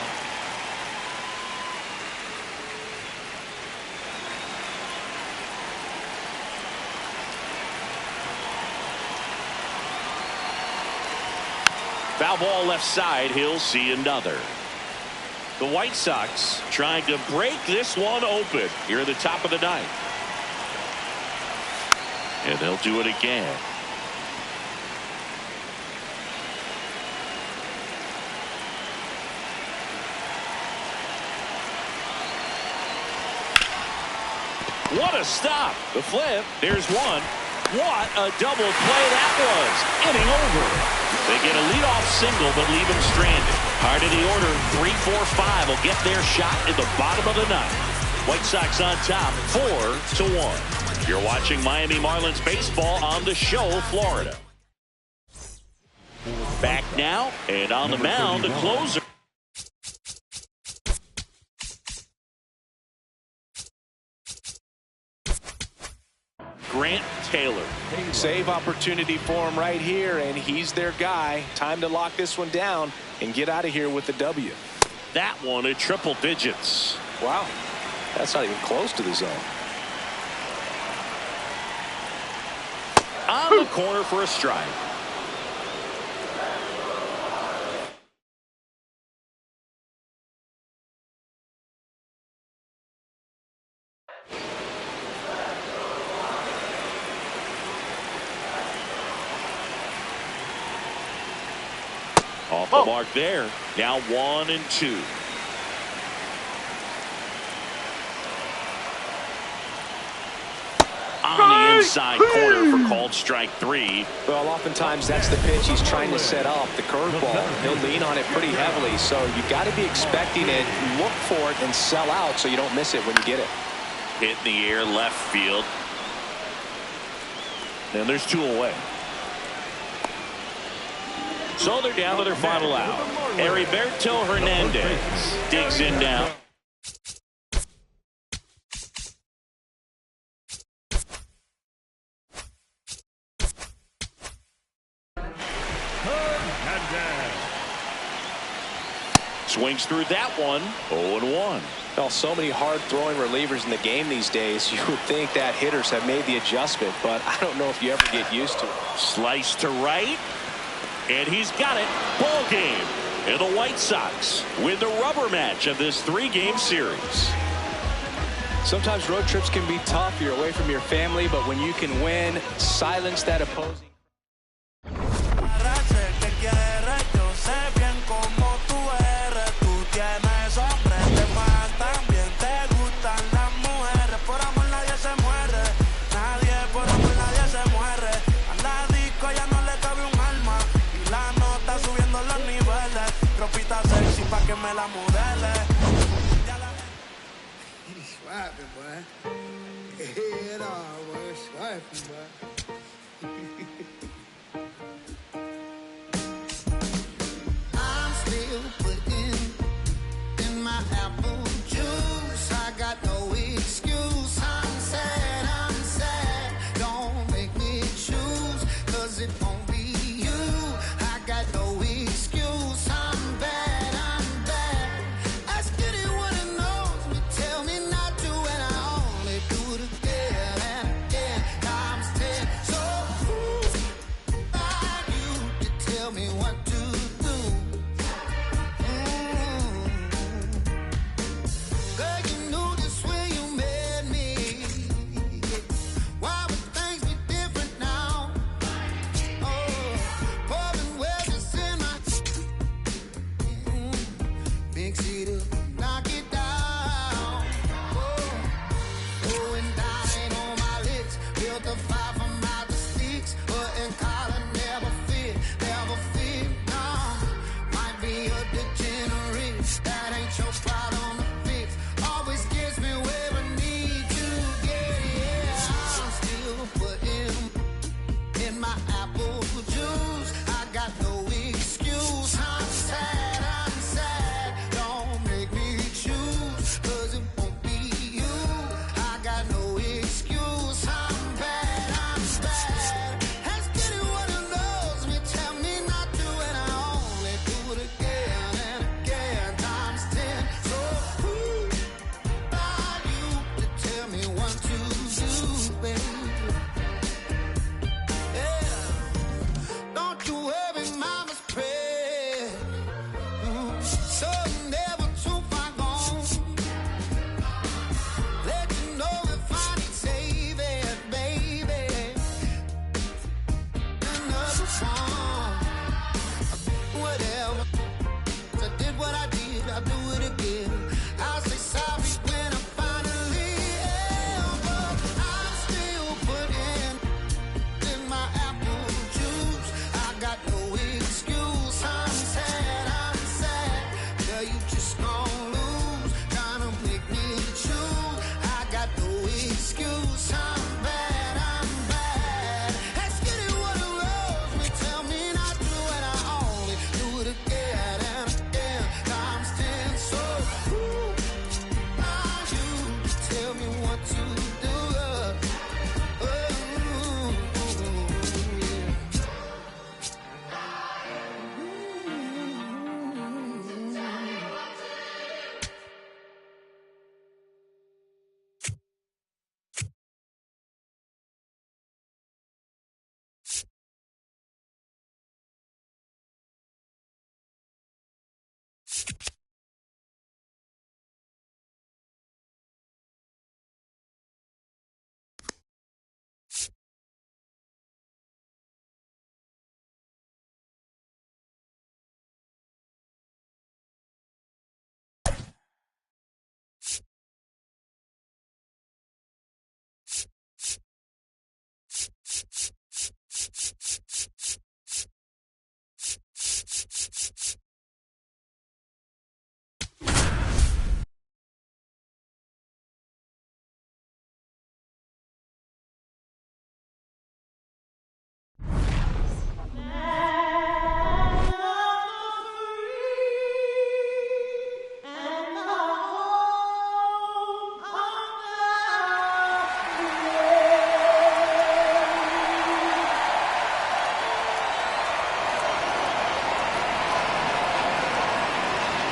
S1: Foul ball left side. He'll see another. The White Sox trying to break this one open here at the top of the ninth. And they'll do it again. What a stop. The flip. There's one. What a double play that was. Inning over. They get a leadoff single but leave him stranded. Hard of the order. 3, 4, 5 will get their shot in the bottom of the ninth. White Sox on top 4-1. You're watching Miami Marlins baseball on the show, Florida. Back now and on the mound, the closer. Grant Taylor.
S2: Save opportunity for him right here, and he's their guy. Time to lock this one down and get out of here with the W.
S1: That one at triple digits.
S2: Wow, that's not even close to the zone.
S1: On the corner for a strike. Off the mark there. Now 1-2. On the inside corner for called strike 3.
S2: Well, oftentimes that's the pitch he's trying to set up, the curveball. He'll lean on it pretty heavily, so you got to be expecting it, look for it, and sell out so you don't miss it when you get it.
S1: Hit in the air left field. And there's 2 away. So they're down to their final out. Heriberto Hernandez digs in now. Swings through that one. 0-1.
S2: Well, so many hard-throwing relievers in the game these days. You would think that hitters have made the adjustment, but I don't know if you ever get used to it.
S1: Slice to right. And he's got it. Ball game. And the White Sox win the rubber match of this 3-game series.
S2: Sometimes road trips can be tough. You're away from your family, but when you can win, silence that opposing.
S6: Swiping, boy. Head on, boy. Swiping, boy. I'm still putting in my apple juice. I got no excuse. I'm sad. Don't make me choose, 'cause it won't be you. I got no excuse. I'm bad. Built a fire from out the sticks, but in collar never fit.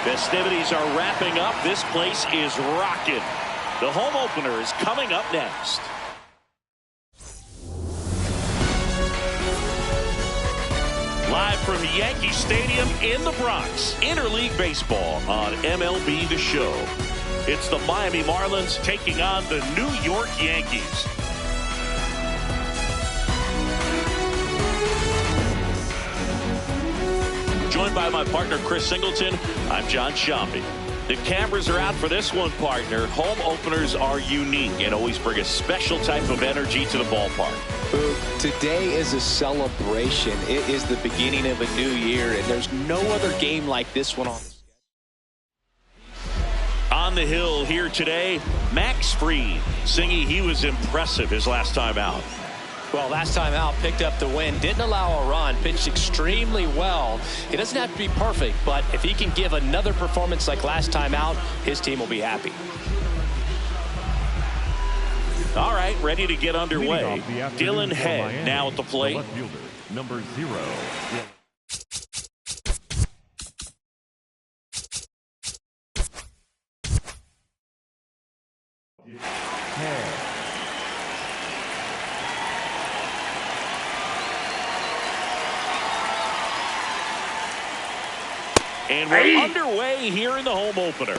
S1: Festivities are wrapping up. This place is rocking. The home opener is coming up next. Live from Yankee Stadium in the Bronx, Interleague Baseball on MLB The Show. It's the Miami Marlins taking on the New York Yankees. Joined by my partner, Chris Singleton, I'm John Sciambi. The cameras are out for this one, partner. Home openers are unique and always bring a special type of energy to the ballpark.
S2: Today is a celebration. It is the beginning of a new year, and there's no other game like this one on.
S1: On the hill here today, Max Fried singing he was impressive his last time out.
S2: Well, last time out, picked up the win, didn't allow a run, pitched extremely well. It doesn't have to be perfect, but if he can give another performance like last time out, his team will be happy.
S1: All right, ready to get underway. Dylan Head
S5: Miami,
S1: now at the plate.
S5: The left fielder, number 0.
S1: And we're underway here in the home opener.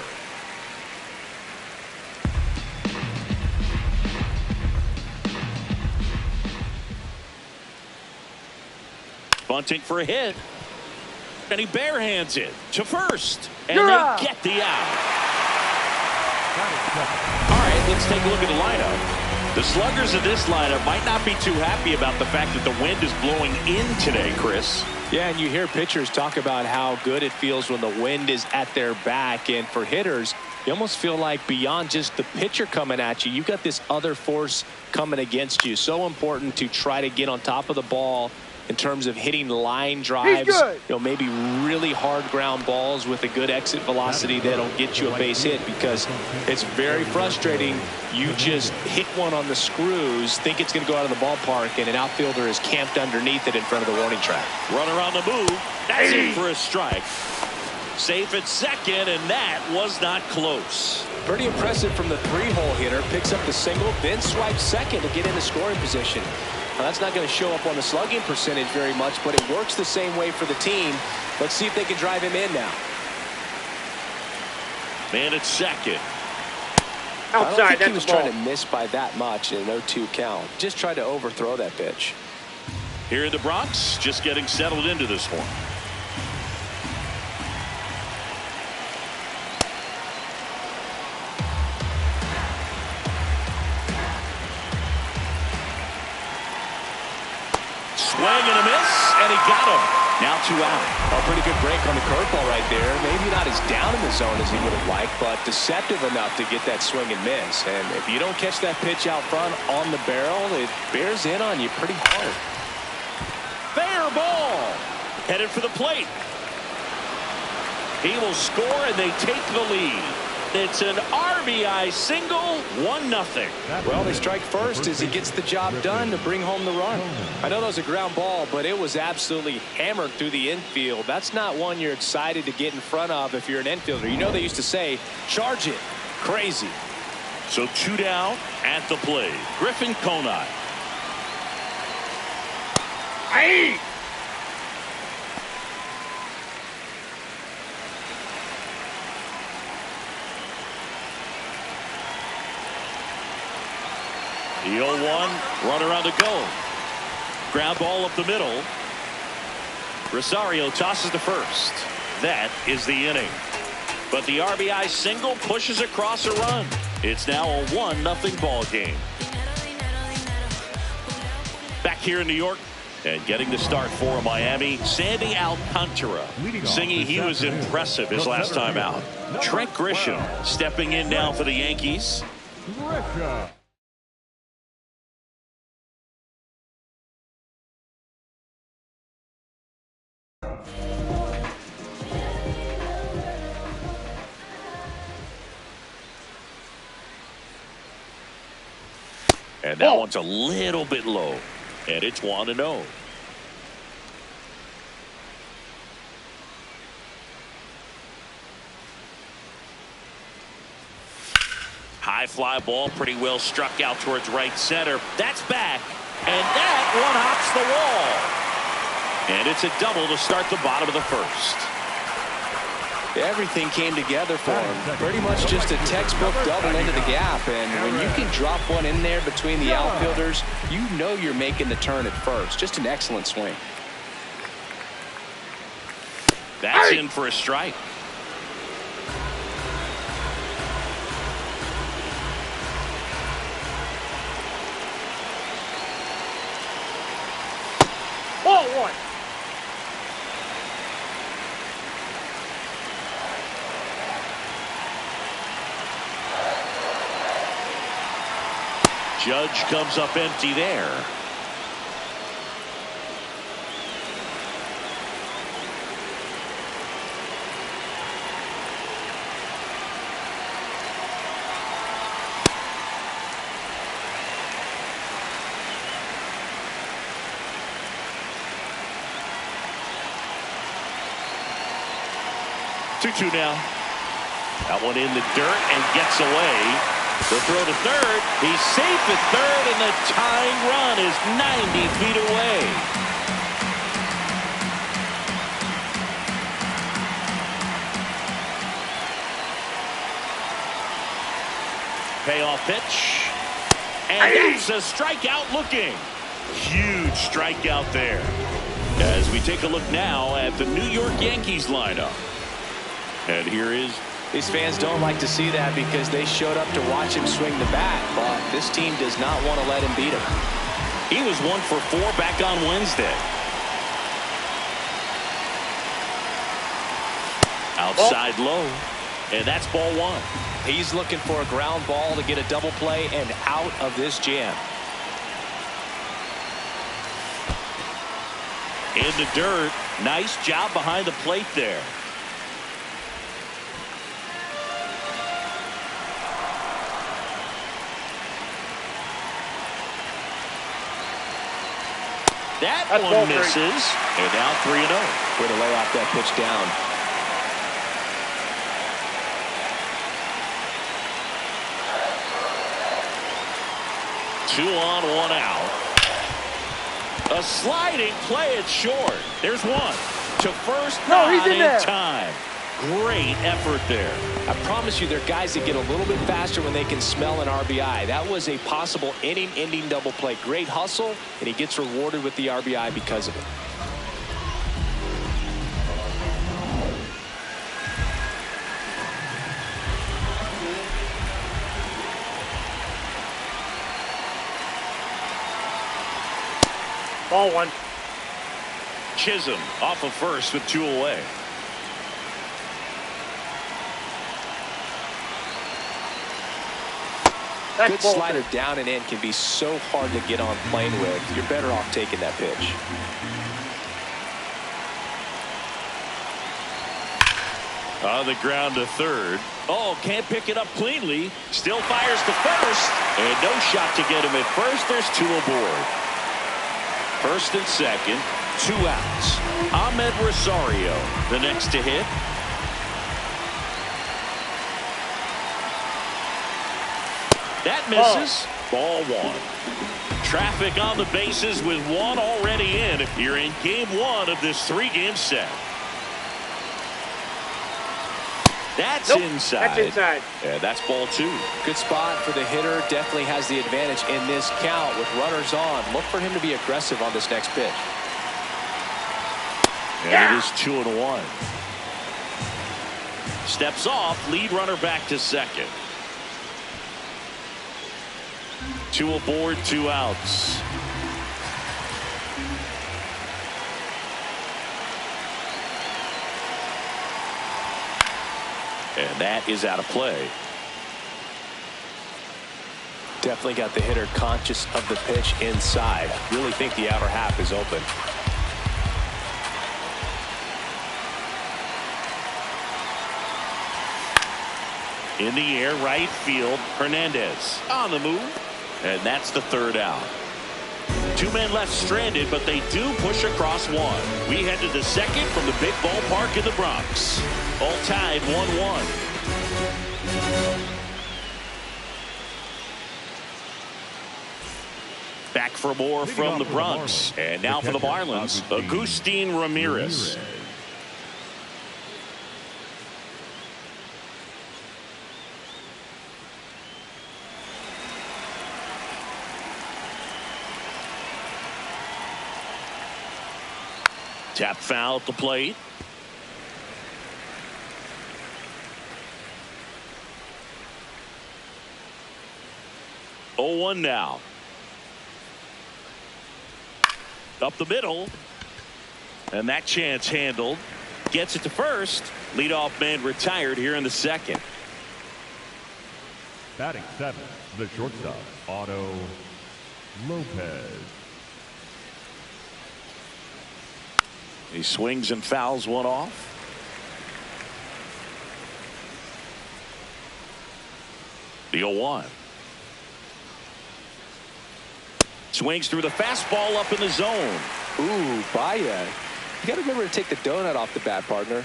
S1: Bunting for a hit. And he barehands it to first. And they get the out. All right, let's take a look at the lineup. The sluggers of this lineup might not be too happy about the fact that the wind is blowing in today, Chris.
S2: Yeah, and you hear pitchers talk about how good it feels when the wind is at their back. And for hitters, you almost feel like beyond just the pitcher coming at you, you've got this other force coming against you. So important to try to get on top of the ball in terms of hitting line drives, maybe really hard ground balls with a good exit velocity that'll get you a base hit, because it's very frustrating. You just hit one on the screws, think it's going to go out of the ballpark, and an outfielder is camped underneath it in front of the warning track.
S1: Runner on the move. That's in for a strike. Safe at second, and that was not close.
S2: Pretty impressive from the 3-hole hitter. Picks up the single, then swipes second to get into scoring position. Now, that's not going to show up on the slugging percentage very much, but it works the same way for the team. Let's see if they can drive him in now.
S1: Man at second.
S2: I don't think he was trying to miss by that much in an 0-2 count. Just tried to overthrow that pitch.
S1: Here in the Bronx, just getting settled into this one. Swing and a miss, and he got him. Now 2 out.
S2: A pretty good break on the curveball right there. Maybe not as down in the zone as he would have liked, but deceptive enough to get that swing and miss. And if you don't catch that pitch out front on the barrel, it bears in on you pretty hard.
S1: Fair ball. Headed for the plate. He will score, and they take the lead. It's an RBI single, 1-0.
S2: Well, they strike first as he gets the job done to bring home the run. I know that was a ground ball, but it was absolutely hammered through the infield. That's not one you're excited to get in front of if you're an infielder. You know they used to say, charge it. Crazy.
S1: So 2 down at the plate. Griffin Conine.
S4: Hey!
S1: The 0-1, runner on to go. Ground ball up the middle. Rosario tosses to first. That is the inning. But the RBI single pushes across a run. It's now a 1-0 ball game. Back here in New York and getting the start for Miami, Sandy Alcantara singing he was impressive his last time out. Trent Grisham stepping in now for the Yankees. And that one's a little bit low. And it's 1-0. High fly ball, pretty well struck out towards right center. That's back, and that one hops the wall. And it's a double to start the bottom of the first.
S2: Everything came together for him. Pretty much just a textbook double into the gap. And when you can drop one in there between the outfielders, you know you're making the turn at first. Just an excellent swing.
S1: That's in for a strike.
S4: Ball one.
S1: Judge comes up empty there. Two now. That one in the dirt and gets away. The throw to third. He's safe at third, and the tying run is 90 feet away. Payoff pitch. And that's a strikeout looking. Huge strikeout there. As we take a look now at the New York Yankees lineup. And here is.
S2: These fans don't like to see that because they showed up to watch him swing the bat, but this team does not want to let him beat him.
S1: He was 1 for 4 back on Wednesday. Outside low, and that's ball one.
S2: He's looking for a ground ball to get a double play and out of this jam.
S1: In the dirt. Nice job behind the plate there. That one misses, and now 3-0.
S2: Way to lay off that pitch down.
S1: Two on, one out. A sliding play it short. There's one. To first,
S4: he's in there.
S1: time. Great effort there.
S2: I promise you, there are guys that get a little bit faster when they can smell an RBI. That was a possible inning-ending double play. Great hustle, and he gets rewarded with the RBI because of it.
S4: Ball one.
S1: Chisholm off of first with 2 away.
S2: Good slider down and in can be so hard to get on plane with. You're better off taking that pitch.
S1: On the ground to third. Oh, can't pick it up cleanly. Still fires to first. And no shot to get him at first. There's 2 aboard. First and second. 2 outs. Ahmed Rosario, the next to hit. That misses. Ball one. Traffic on the bases with 1 already in. You're in game 1 of this 3-game set. That's inside.
S4: That's inside.
S1: Yeah, that's ball 2.
S2: Good spot for the hitter. Definitely has the advantage in this count with runners on. Look for him to be aggressive on this next pitch.
S1: And it is 2-1. Steps off. Lead runner back to second. 2 aboard, 2 outs. And that is out of play.
S2: Definitely got the hitter conscious of the pitch inside. Really think the outer half is open.
S1: In the air, right field. Hernandez on the move. And that's the 3rd out. 2 men left stranded, but they do push across 1. We head to the second from the big ballpark in the Bronx. All tied 1-1. Back for more from the Bronx. And now for the Marlins, Agustin Ramirez. Tap foul at the plate. Oh, 1 now. Up the middle. And that chance handled. Gets it to first. Leadoff man retired here in the second.
S5: Batting 7, the shortstop, Otto Lopez.
S1: He swings and fouls one off. The 0-1. Swings through the fastball up in the zone.
S2: Ooh, Baya. You got to remember to take the donut off the bat, partner.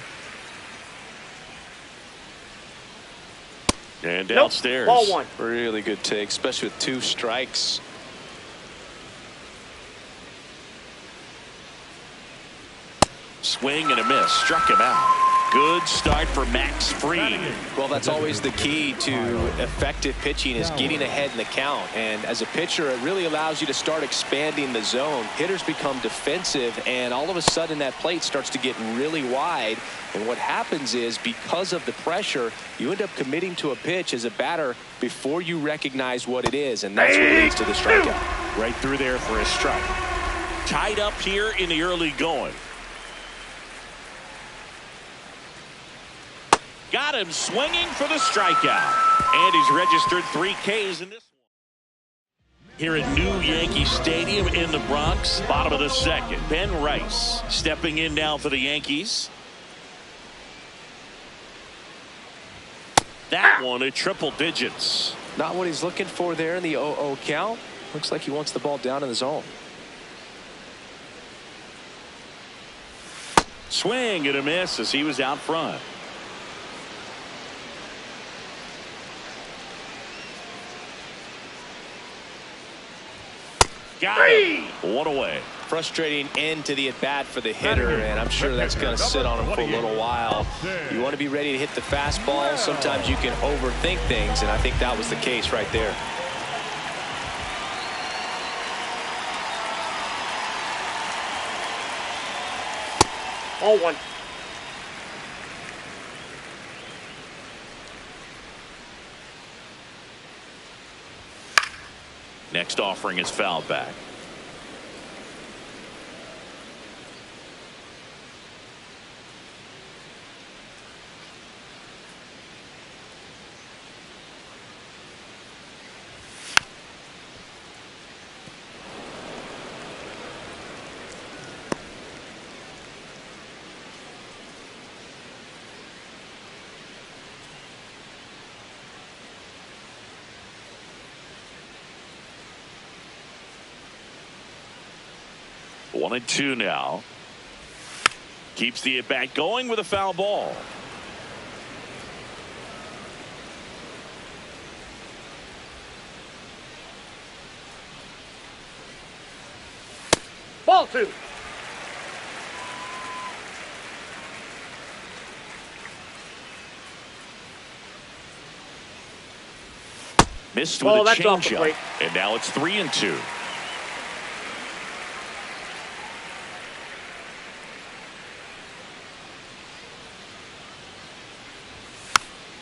S1: And downstairs.
S4: Nope. Ball 1.
S2: Really good take, especially with 2 strikes.
S1: Swing and a miss. Struck him out. Good start for Max Fried.
S2: Well, that's always the key to effective pitching, is getting ahead in the count. And as a pitcher, it really allows you to start expanding the zone. Hitters become defensive, and all of a sudden that plate starts to get really wide. And what happens is, because of the pressure, you end up committing to a pitch as a batter before you recognize what it is, and that's what leads to the strikeout.
S1: Right through there for a strike. Tied up here in the early going. Got him swinging for the strikeout. And he's registered 3 Ks in this one. Here at New Yankee Stadium in the Bronx, bottom of the second. Ben Rice stepping in now for the Yankees. That one at triple digits.
S2: Not what he's looking for there in the 0-0 count. Looks like he wants the ball down in the zone.
S1: Swing and a miss as he was out front. Got it. 1 away.
S2: Frustrating end to the at-bat for the hitter, and I'm sure that's going to sit on him for a little while. You want to be ready to hit the fastball. Sometimes you can overthink things, and I think that was the case right there.
S4: Ball 1.
S1: Next offering is fouled back. One and 2 now. Keeps the at-bat going with a foul ball.
S4: Ball 2.
S1: Missed
S4: Well,
S1: with a
S4: that's off the
S1: changeup.
S4: plate.
S1: And now it's 3 and 2.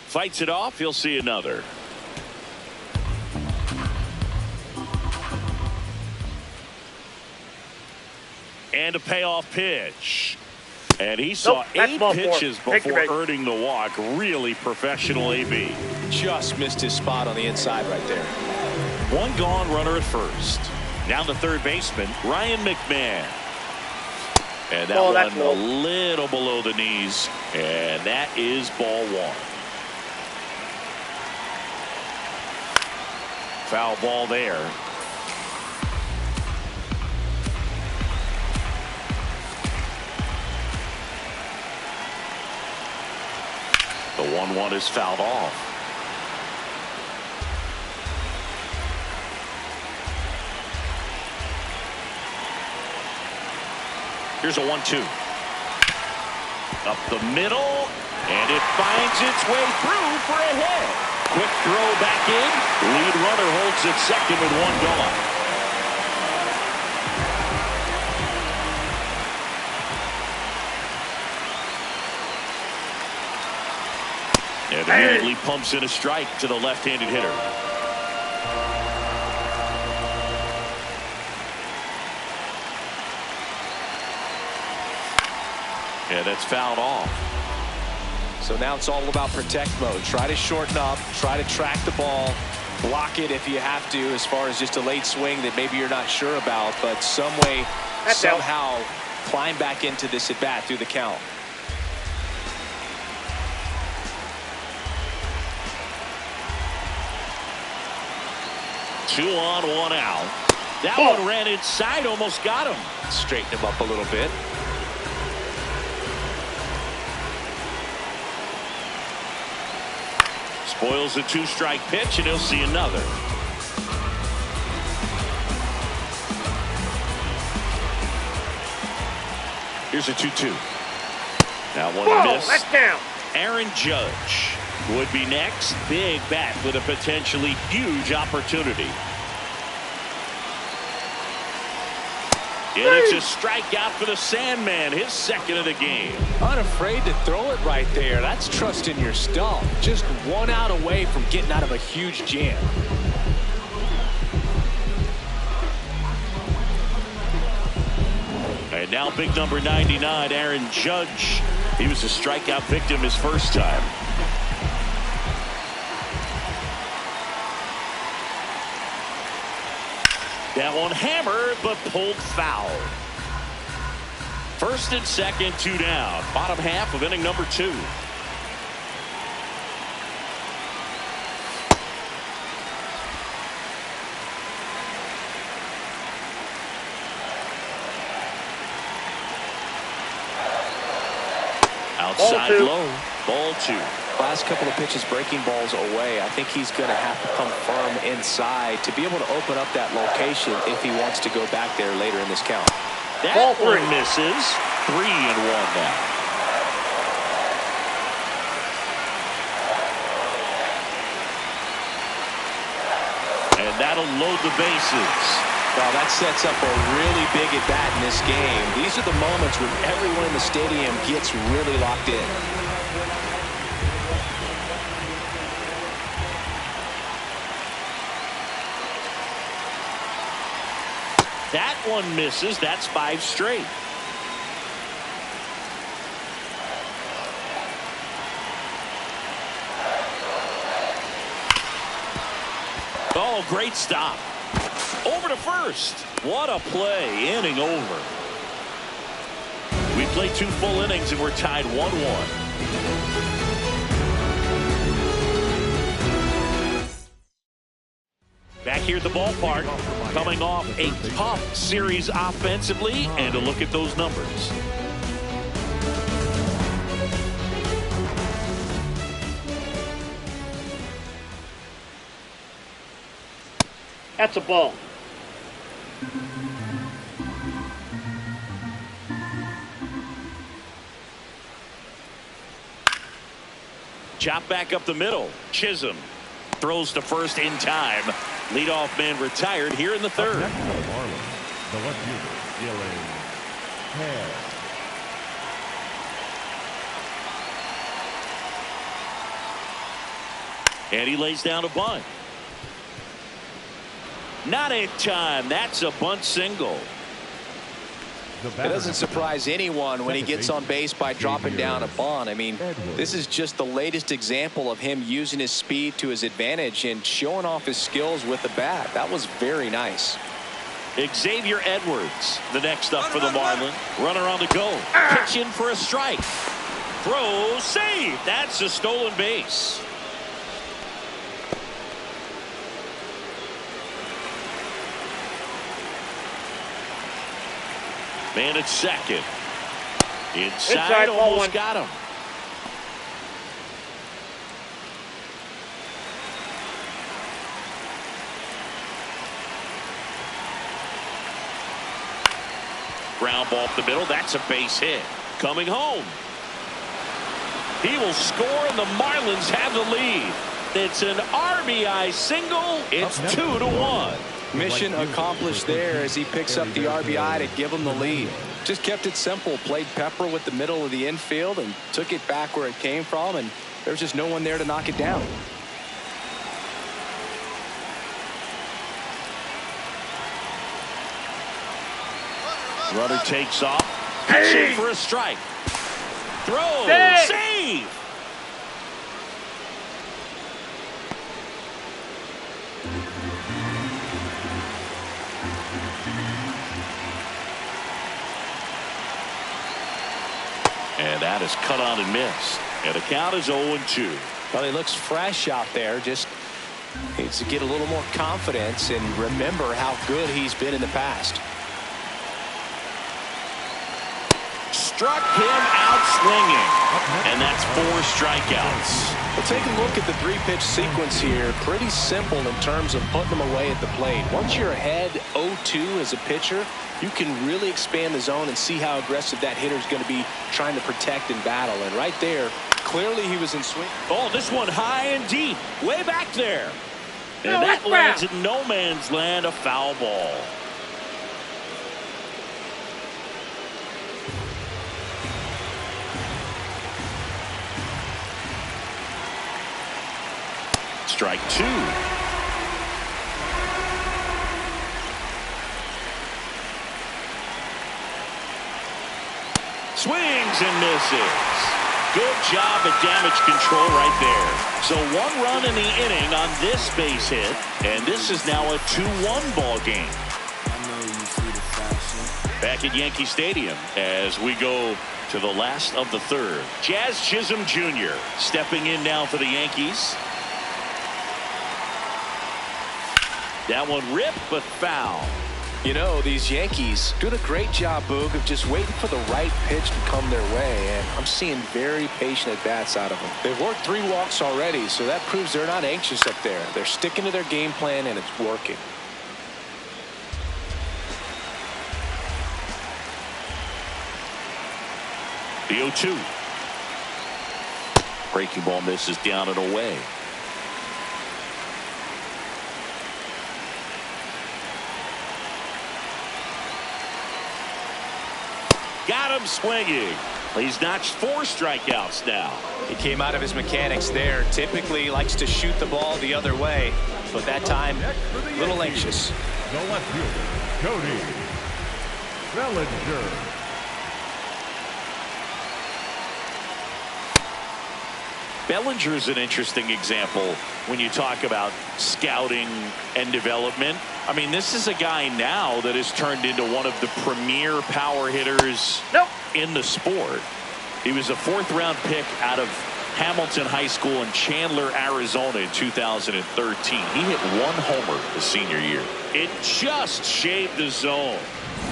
S1: Fights it off. He'll see another. And a payoff pitch. And he saw
S4: Nope,
S1: 8
S4: ball
S1: pitches
S4: 4. Take your
S1: before
S4: bait.
S1: earning the walk. Really professional AB.
S2: Just missed his spot on the inside right there.
S1: 1 gone, runner at first. Now the third baseman, Ryan McMahon. And that
S4: that's
S1: one a
S4: low.
S1: little below the knees. And that is ball 1. Foul ball there. The 1-1 is fouled off. Here's a 1-2. Up the middle, and it finds its way through for a hit. Quick throw back in. Lead runner holds at second with one gone. And immediately pumps in a strike to the left-handed hitter. Yeah, that's fouled off.
S2: So now it's all about protect mode. Try to shorten up, try to track the ball, block it if you have to, as far as just a late swing that maybe you're not sure about, but somehow climb back into this at bat through the count.
S1: Two on, one out. That one ran inside, almost got him.
S2: Straighten him up a little bit.
S1: Spoils a two-strike pitch, and he'll see another. Here's a 2-2. Now one miss.
S4: That's down.
S1: Aaron Judge would be next. Big bat with a potentially huge opportunity. And it's a strikeout for the Sandman, his second of the game.
S2: Unafraid to throw it right there. That's trusting your stuff. Just one out away from getting out of a huge jam.
S1: And now big number 99, Aaron Judge. He was a strikeout victim his first time. That one hammered, but pulled foul. First and second, two down. Bottom half of inning number 2. Outside low, ball 2.
S2: Last couple of pitches breaking balls away. I think he's going to have to come firm inside to be able to open up that location if he wants to go back there later in this count.
S1: That one misses. 3-1 now. And that'll load the bases.
S2: Well, that sets up a really big at bat in this game. These are the moments when everyone in the stadium gets really locked in.
S1: That one misses. That's 5 straight. Oh, great stop. Over to first. What a play. Inning over. We played 2 full innings and we're tied 1-1. Back here at the ballpark, coming off a tough series offensively, and a look at those numbers.
S4: That's a ball.
S1: Chop back up the middle. Chisholm throws to first in time. Leadoff man retired here in the 3rd.
S5: Next for the Marlins, the left fielder, Dylan Hare.
S1: And he lays down a bunt. Not in time. That's a bunt single.
S2: It doesn't surprise anyone when he gets on base by dropping down a bunt. I mean, this is just the latest example of him using his speed to his advantage and showing off his skills with the bat. That was very nice.
S1: Xavier Edwards, the next up for the Marlins. Runner on the go. Pitch in for a strike. Throw, save. That's a stolen base. Man at second. Inside, almost got him. Ground ball up the middle. That's a base hit. Coming home. He will score, and the Marlins have the lead. It's an RBI single. It's 2-1.
S2: Mission accomplished there as he picks up the RBI to give him the lead. Just kept it simple. Played pepper with the middle of the infield and took it back where it came from, and there's just no one there to knock it down.
S1: Runner takes off. Pitching for a strike. Throw. Save. And that is cut on and missed. And the count is 0-2.
S2: Well, he looks fresh out there. Just needs to get a little more confidence and remember how good he's been in the past.
S1: Struck him out swinging. And that's 4 strikeouts.
S2: Well, take a look at the 3-pitch sequence here. Pretty simple in terms of putting them away at the plate. Once you're ahead 0-2 as a pitcher, you can really expand the zone and see how aggressive that hitter is going to be trying to protect and battle. And right there, clearly he was in swing.
S1: Oh, this one high and deep. Way back there. And that lands in no man's land, a foul ball. Strike 2. Swings and misses. Good job at damage control right there. So 1 run in the inning on this base hit, and this is now a 2-1 ball game. Back at Yankee Stadium as we go to the last of the 3rd. Jazz Chisholm Jr. stepping in now for the Yankees. That one ripped, but foul.
S2: You know, these Yankees doing a great job, Boog, of just waiting for the right pitch to come their way, and I'm seeing very patient at-bats out of them. They've worked 3 walks already, so that proves they're not anxious up there. They're sticking to their game plan, and it's working.
S1: The 0-2. Breaking ball misses down and away. Got him swinging. He's notched 4 strikeouts now.
S2: He came out of his mechanics there. Typically he likes to shoot the ball the other way, but that time a little anxious.
S5: The left fielder, Cody Bellinger.
S1: Bellinger is an interesting example when you talk about scouting and development. I mean, this is a guy now that has turned into one of the premier power hitters in the sport. He was a 4th-round pick out of Hamilton High School in Chandler, Arizona in 2013. He hit 1 homer his senior year. It just shaved the zone.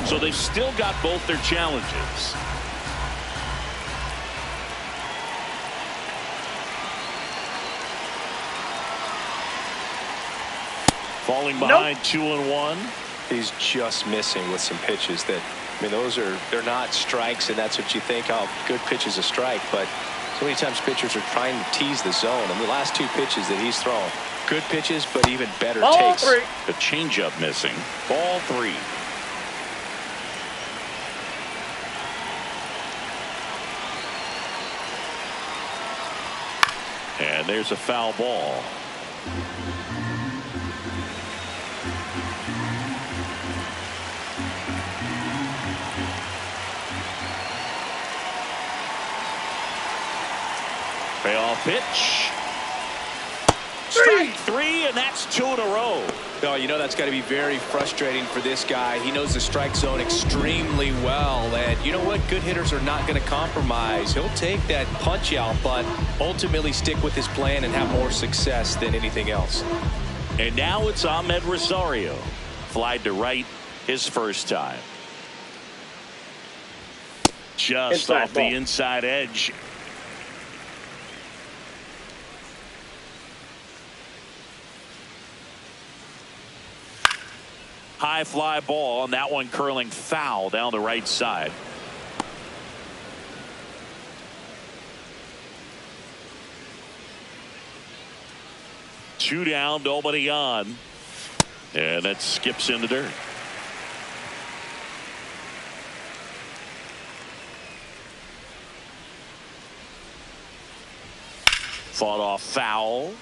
S1: So they've still got both their challenges. Falling behind 2-1.
S2: He's just missing with some pitches that, I mean, they're not strikes, and that's what you think, oh, good pitch is a strike, but so many times pitchers are trying to tease the zone, and the last 2 pitches that he's thrown, good pitches, but even better takes.
S1: The changeup missing. Ball 3. And there's a foul ball. Payoff pitch. Strike 3, and that's 2 in a row.
S2: Oh, you know that's got to be very frustrating for this guy. He knows the strike zone extremely well, and you know what? Good hitters are not going to compromise. He'll take that punch out, but ultimately stick with his plan and have more success than anything else.
S1: And now it's Ahmed Rosario. Flied to right his first time. Just off the inside edge. High fly ball, and that one curling foul down the right side. Two down, nobody on. And that skips into dirt. Fought off foul.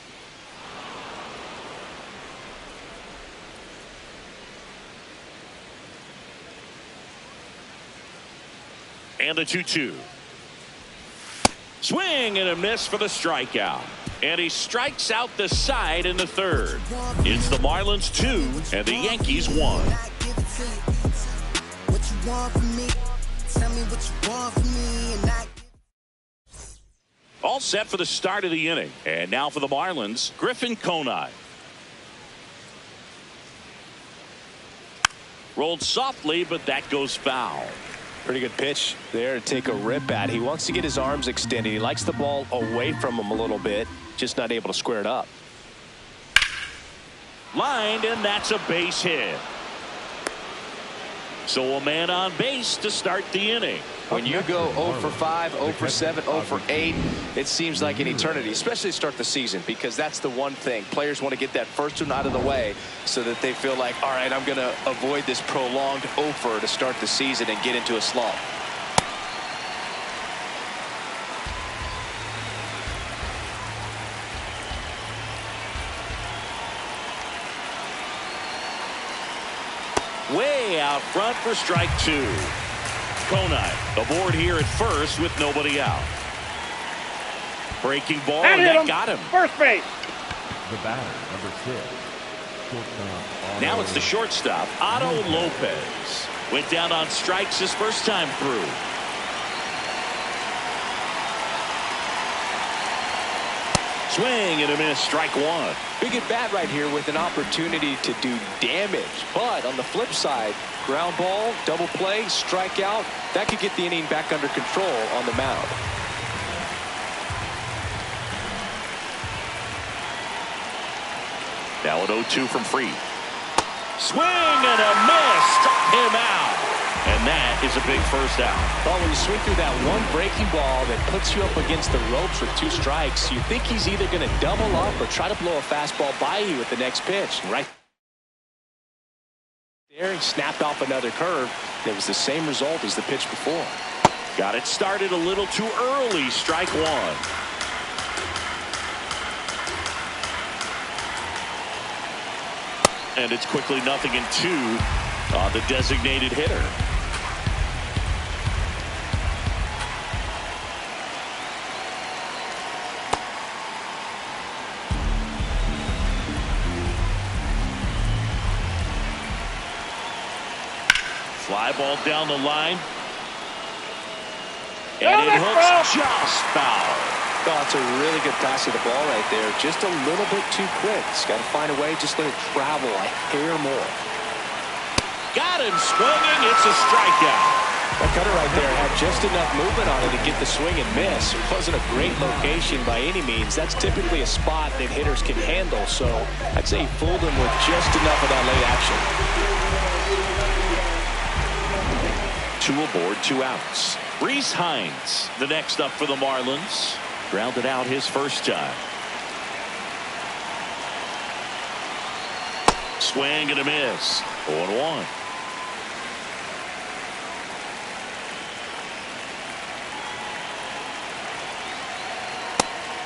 S1: And the 2-2. Swing and a miss for the strikeout. And he strikes out the side in the third. It's the Marlins 2 and the Yankees 1. All set for the start of the inning. And now for the Marlins, Griffin Conine. Rolled softly, but that goes foul.
S2: Pretty good pitch there to take a rip at. He wants to get his arms extended. He likes the ball away from him a little bit, just not able to square it up.
S1: Lined, and that's a base hit. So a man on base to start the inning.
S2: When you go 0 for 5, 0 for 7, 0 for 8, it seems like an eternity, especially to start the season, because that's the one thing. Players want to get that first one out of the way so that they feel like, all right, I'm going to avoid this prolonged 0 for to start the season and get into a slump.
S1: Way out front for strike 2. Conine aboard here at first with nobody out. Breaking ball, and that got him.
S4: First base.
S5: The batter, number 6. Shortstop,
S1: Now it's the shortstop, Otto Lopez. Went down on strikes his first time through. Swing and a miss, strike 1.
S2: Big at bat right here with an opportunity to do damage. But on the flip side, ground ball, double play, strikeout, that could get the inning back under control on the mound.
S1: Now an 0-2 from Freed. Swing and a miss, struck him out. And that is a big first out.
S2: Well, when you swing through that one breaking ball that puts you up against the ropes with 2 strikes, you think he's either going to double up or try to blow a fastball by you with the next pitch. Right there, he snapped off another curve. It was the same result as the pitch before.
S1: Got it started a little too early, strike 1. And it's quickly 0-2 on the designated hitter. Fly ball down the line. And it hooks just foul.
S2: Oh, it's a really good pass of the ball right there. Just a little bit too quick. He's got to find a way, just let it travel a hair more.
S1: Got him swinging. It's a strikeout.
S2: That cutter right there had just enough movement on it to get the swing and miss. It wasn't a great location by any means. That's typically a spot that hitters can handle. So I'd say he fooled him with just enough of that late action.
S1: 2 aboard, 2 outs. Reese Hines, the next up for the Marlins. Grounded out his first time. Swing and a miss. 0-1.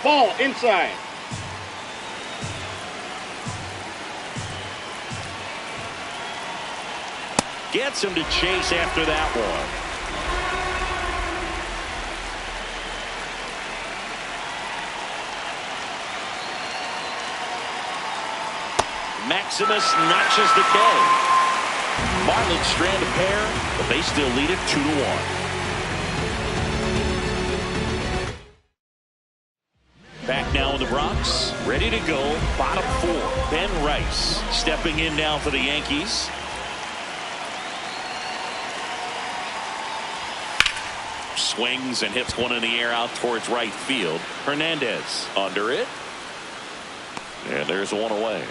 S4: Ball inside.
S1: Gets him to chase after that one. Maximus notches the K. Marlins strand a pair, but they still lead it 2-1. Back now in the Bronx, ready to go, bottom 4. Ben Rice stepping in now for the Yankees. Swings and hits one in the air out towards right field. Hernandez under it. And there's one away.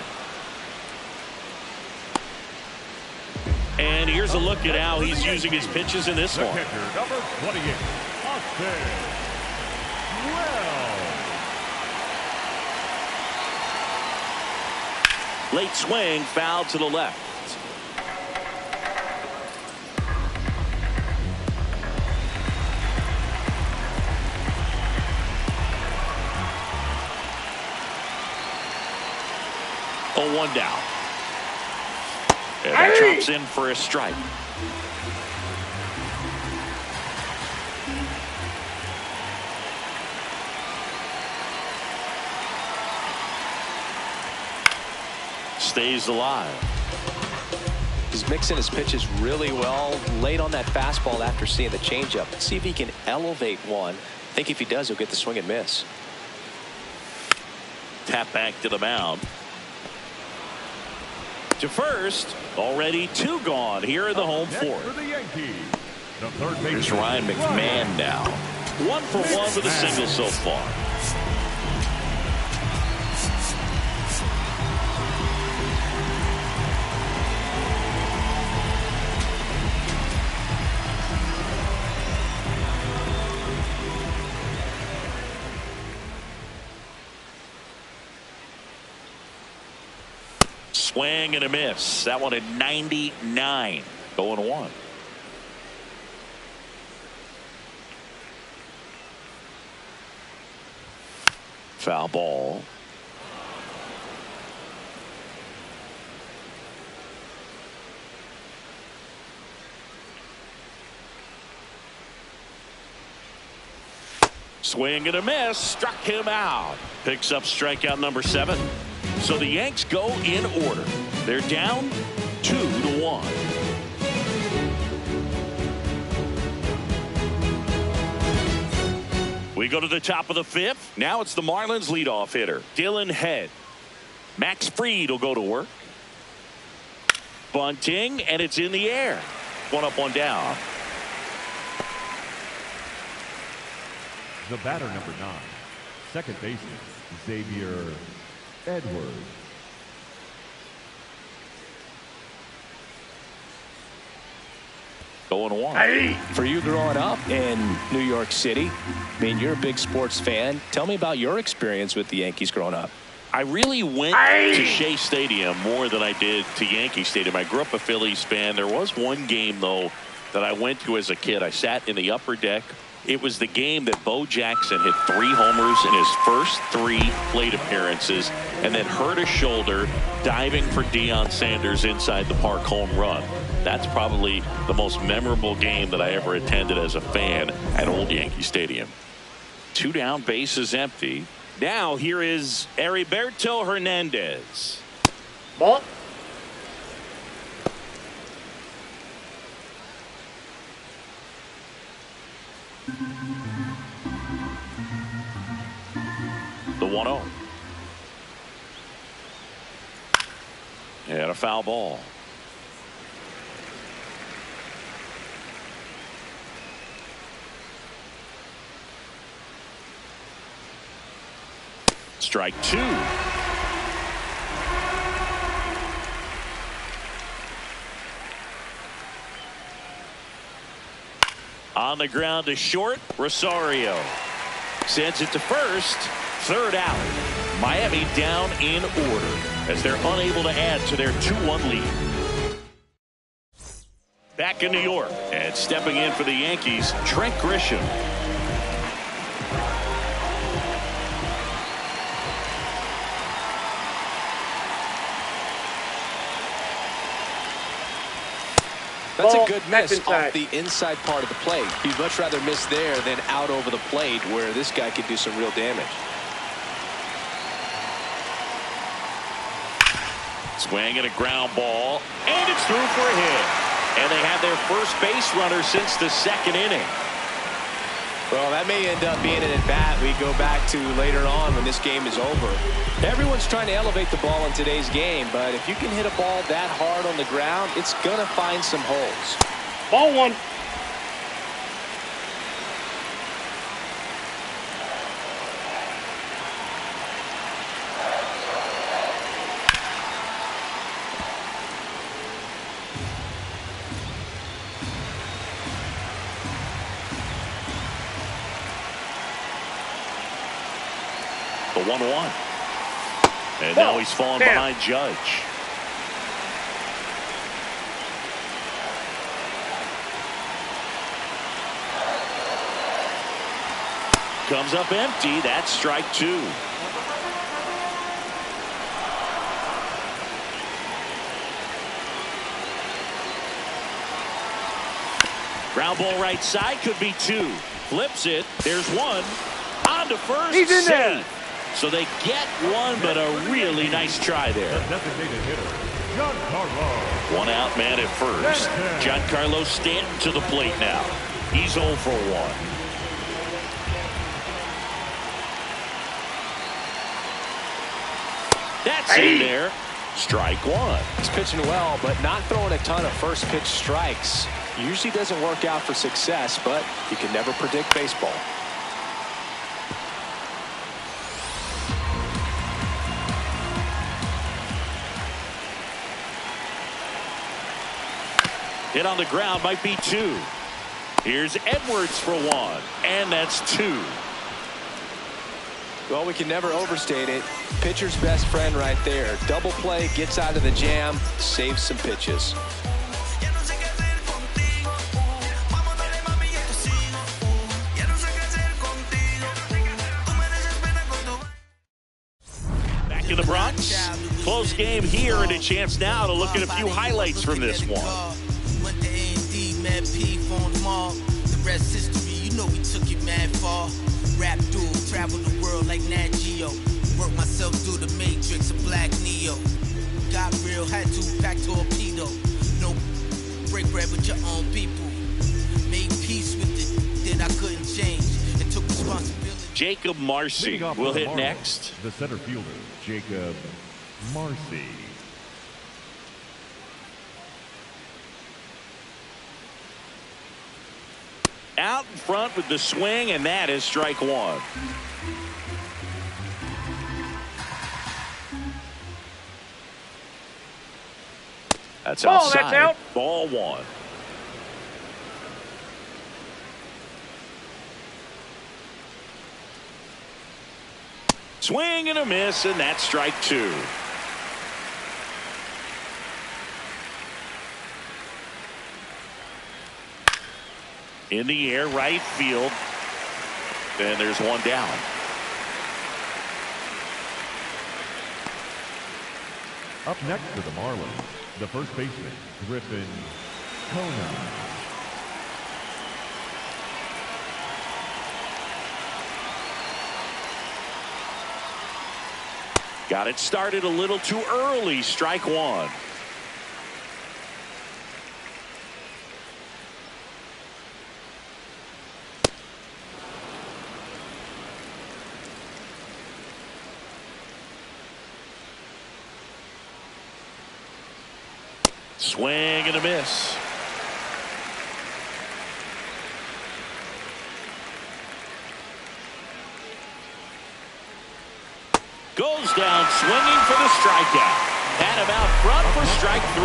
S1: And here's a look at how he's using his pitches in this
S5: The
S1: one.
S5: catcher, number 28, Austin. Well.
S1: Late swing, foul to the left. Oh, 1 down. And that chops in for a strike. Stays alive.
S2: He's mixing his pitches really well. Late on that fastball after seeing the changeup. Let's see if he can elevate one. I think if he does, he'll get the swing and miss.
S1: Tap back to the mound. To first, already 2 gone here in the home
S5: Next
S1: fourth.
S5: for the Yankees, the third baseman.
S1: Here's Ryan McMahon now. 1 for 1 with a single so far. Swing and a miss. That one at 99. Going 1. Foul ball. Swing and a miss. Struck him out. Picks up strikeout number 7. So the Yanks go in order. They're down 2-1. We go to the top of the 5th. Now it's the Marlins leadoff hitter, Dylan Head. Max Fried will go to work. Bunting, and it's in the air. 1 up, 1 down.
S5: The batter, number 9, second baseman, Xavier Edwards.
S1: Going 1.
S2: For you growing up in New York City, I mean, you're a big sports fan. Tell me about your experience with the Yankees growing up.
S1: I really went to Shea Stadium more than I did to Yankee Stadium. I grew up a Phillies fan. There was one game, though, that I went to as a kid. I sat in the upper deck. It was the game that Bo Jackson hit 3 homers in his first 3 plate appearances and then hurt his shoulder diving for Deion Sanders inside the park home run. That's probably the most memorable game that I ever attended as a fan at Old Yankee Stadium. 2 down, bases empty. Now here is Heriberto Hernandez.
S4: Ball.
S1: The 1-0. And a foul ball. Strike 2. On the ground to short, Rosario sends it to first. 3rd out. Miami down in order as they're unable to add to their 2-1 lead. Back in New York and stepping in for the Yankees, Trent Grisham.
S2: That's a good miss off the inside part of the plate. You'd much rather miss there than out over the plate where this guy could do some real damage.
S1: Swing and a ground ball, and it's through for a hit. And they have their first base runner since the 2nd inning.
S2: Well, that may end up being an at-bat we go back to later on when this game is over. Everyone's trying to elevate the ball in today's game, but if you can hit a ball that hard on the ground, it's going to find some holes.
S4: Ball 1.
S1: The 1-1. And now he's falling behind Judge. Comes up empty. That's strike 2. Ground ball right side, could be 2. Flips it. There's 1. On to first.
S4: He's in there.
S1: So they get 1, but a really nice try there.
S5: The designated hitter, Giancarlo.
S1: 1 out man at first. Giancarlo Stanton to the plate now. He's 0 for 1. That's in there. Strike 1.
S2: He's pitching well, but not throwing a ton of first pitch strikes. Usually doesn't work out for success, but you can never predict baseball.
S1: Hit on the ground, might be 2. Here's Edwards for 1, and that's 2.
S2: Well, we can never overstate it. Pitcher's best friend right there. Double play, gets out of the jam, saves some pitches.
S1: Back in the Bronx. Close game here, and a chance now to look at a few highlights from this one.
S7: The rest history, you know we took it mad far. Rap duel, travel the world like Nat Geo. Work myself through the matrix of Black Neo. Got real, had to pack torpedo. No break bread with your own people. Made peace with it that I couldn't change. And took responsibility.
S1: Jacob Marcy will hit next.
S5: The center fielder, Jacob Marcy.
S1: Out in front with the swing, and that is strike 1. That's outside.
S4: That's out.
S1: Ball 1. Swing and a miss, and that's strike 2. In the air, right field. And there's 1 down.
S5: Up next for the Marlins, the first baseman, Griffin Kona.
S1: Got it started a little too early. Strike 1. Swing and a miss. Goes down swinging for the strikeout. And about front for strike 3.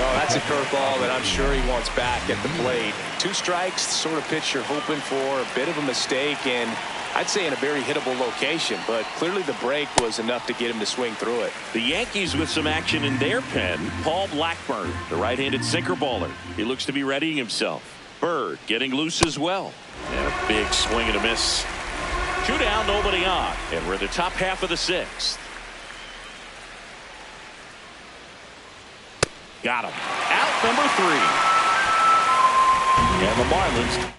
S2: Oh, that's a curveball that I'm sure he wants back at the plate. 2 strikes, the sort of pitch you're hoping for. A bit of a mistake, and I'd say in a very hittable location, but clearly the break was enough to get him to swing through it.
S1: The Yankees with some action in their pen. Paul Blackburn, the right-handed sinker baller. He looks to be readying himself. Bird getting loose as well. And a big swing and a miss. 2 down, nobody on. And we're in the top half of the 6th. Got him. Out number 3. And the Marlins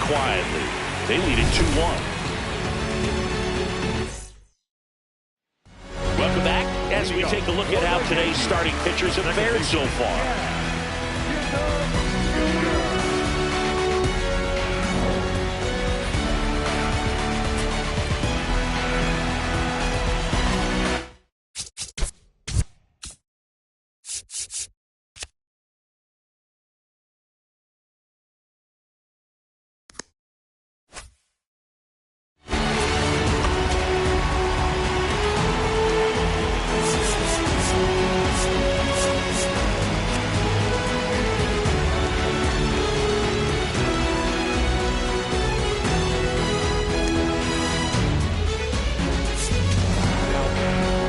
S1: quietly. They lead it 2-1. Welcome back as we take a look at how today's starting pitchers have fared so far.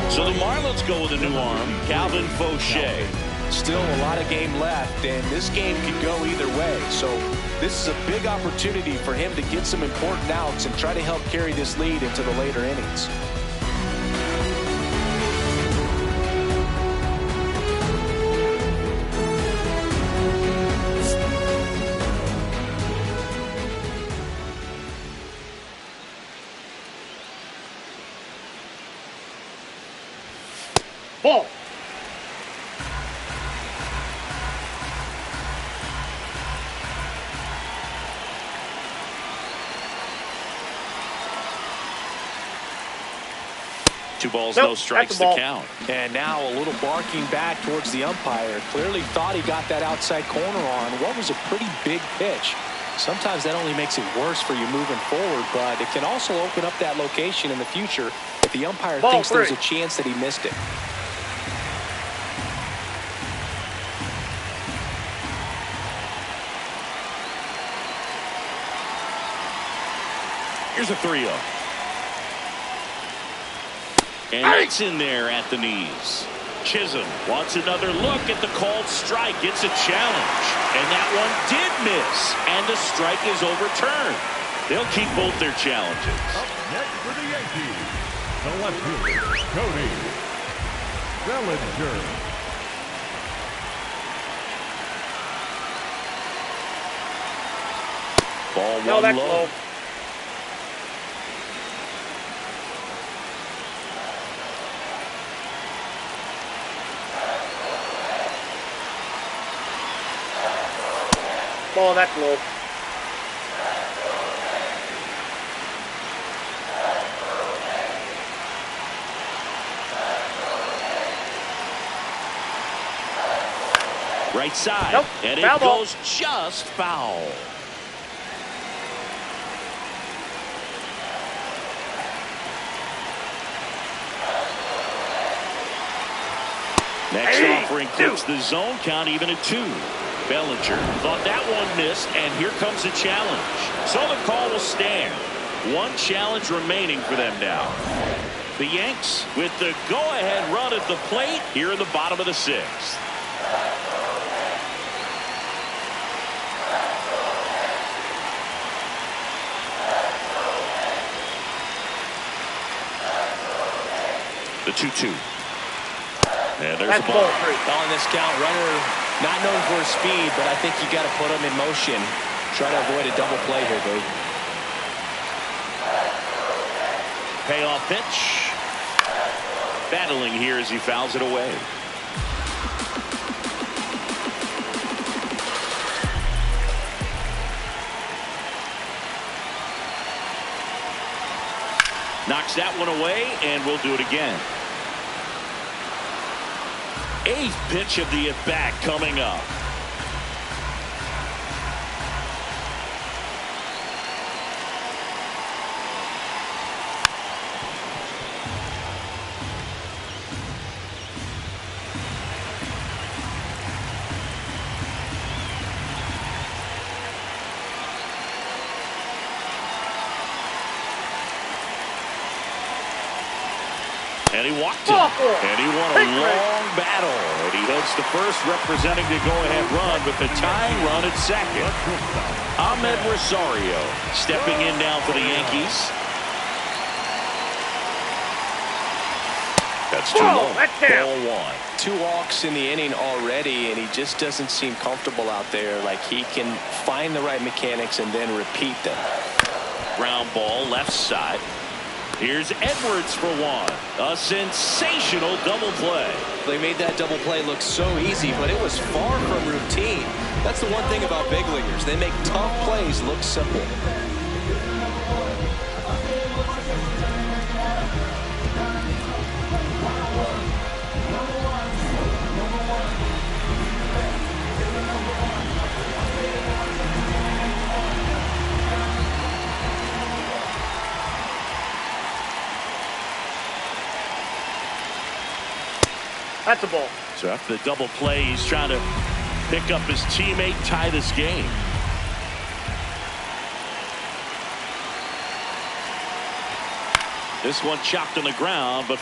S1: So the Marlins go with a new arm, Calvin Fauché.
S2: Still a lot of game left, and this game could go either way. So this is a big opportunity for him to get some important outs and try to help carry this lead into the later innings.
S4: Ball.
S1: Two balls,
S4: Nope,
S1: no strikes
S4: that's a ball.
S1: to count.
S2: And now a little barking back towards the umpire. Clearly thought he got that outside corner on what was a pretty big pitch. Sometimes that only makes it worse for you moving forward, but it can also open up that location in the future if the umpire
S4: Ball
S2: thinks there's
S4: three.
S2: a chance that he missed it.
S1: Here's a 3-0. And it's in there at the knees. Chisholm wants another look at the called strike. It's a challenge. And that one did miss. And the strike is overturned. They'll keep both their challenges.
S5: Up next for the Yankees, the left fielder, Cody Bellinger.
S1: Ball
S4: No,
S1: one
S4: that's
S1: low.
S4: low. Ball, that's low.
S1: Right side.
S4: Nope,
S1: And it
S4: foul ball.
S1: goes just foul. Next offering puts the zone count even at 2. Bellinger thought that one missed, and here comes the challenge. So the call will stand. One challenge remaining for them now. The Yanks with the go-ahead run at the plate here in the bottom of the 6th. The 2-2. And there's
S4: That's
S1: the ball.
S4: ball three.
S2: On this count, runner not known for his speed, but I think you got to put him in motion. Try to avoid a double play here, Dave.
S1: Payoff pitch. Battling here as he fouls it away. Knocks that one away, and we'll do it again. 8th pitch of the at-bat coming up. And he walked it. And he won a long battle. And he heads to first, representing the go-ahead run with the tying run at second. Ahmed Rosario stepping in now for the Yankees. That's too low.
S4: That's down.
S1: Ball one.
S2: 2 walks in the inning already, and he just doesn't seem comfortable out there. Like he can find the right mechanics and then repeat them.
S1: Ground ball left side. Here's Edwards for one. A sensational double play.
S2: They made that double play look so easy, but it was far from routine. That's the one thing about big leaguers. They make tough plays look simple.
S4: That's a ball.
S1: So after the double play, he's trying to pick up his teammate, tie this game. This one chopped on the ground, but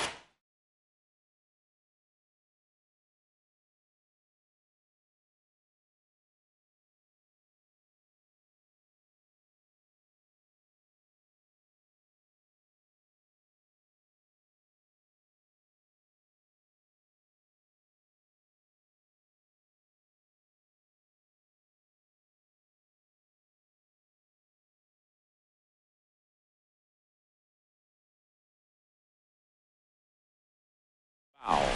S1: wow.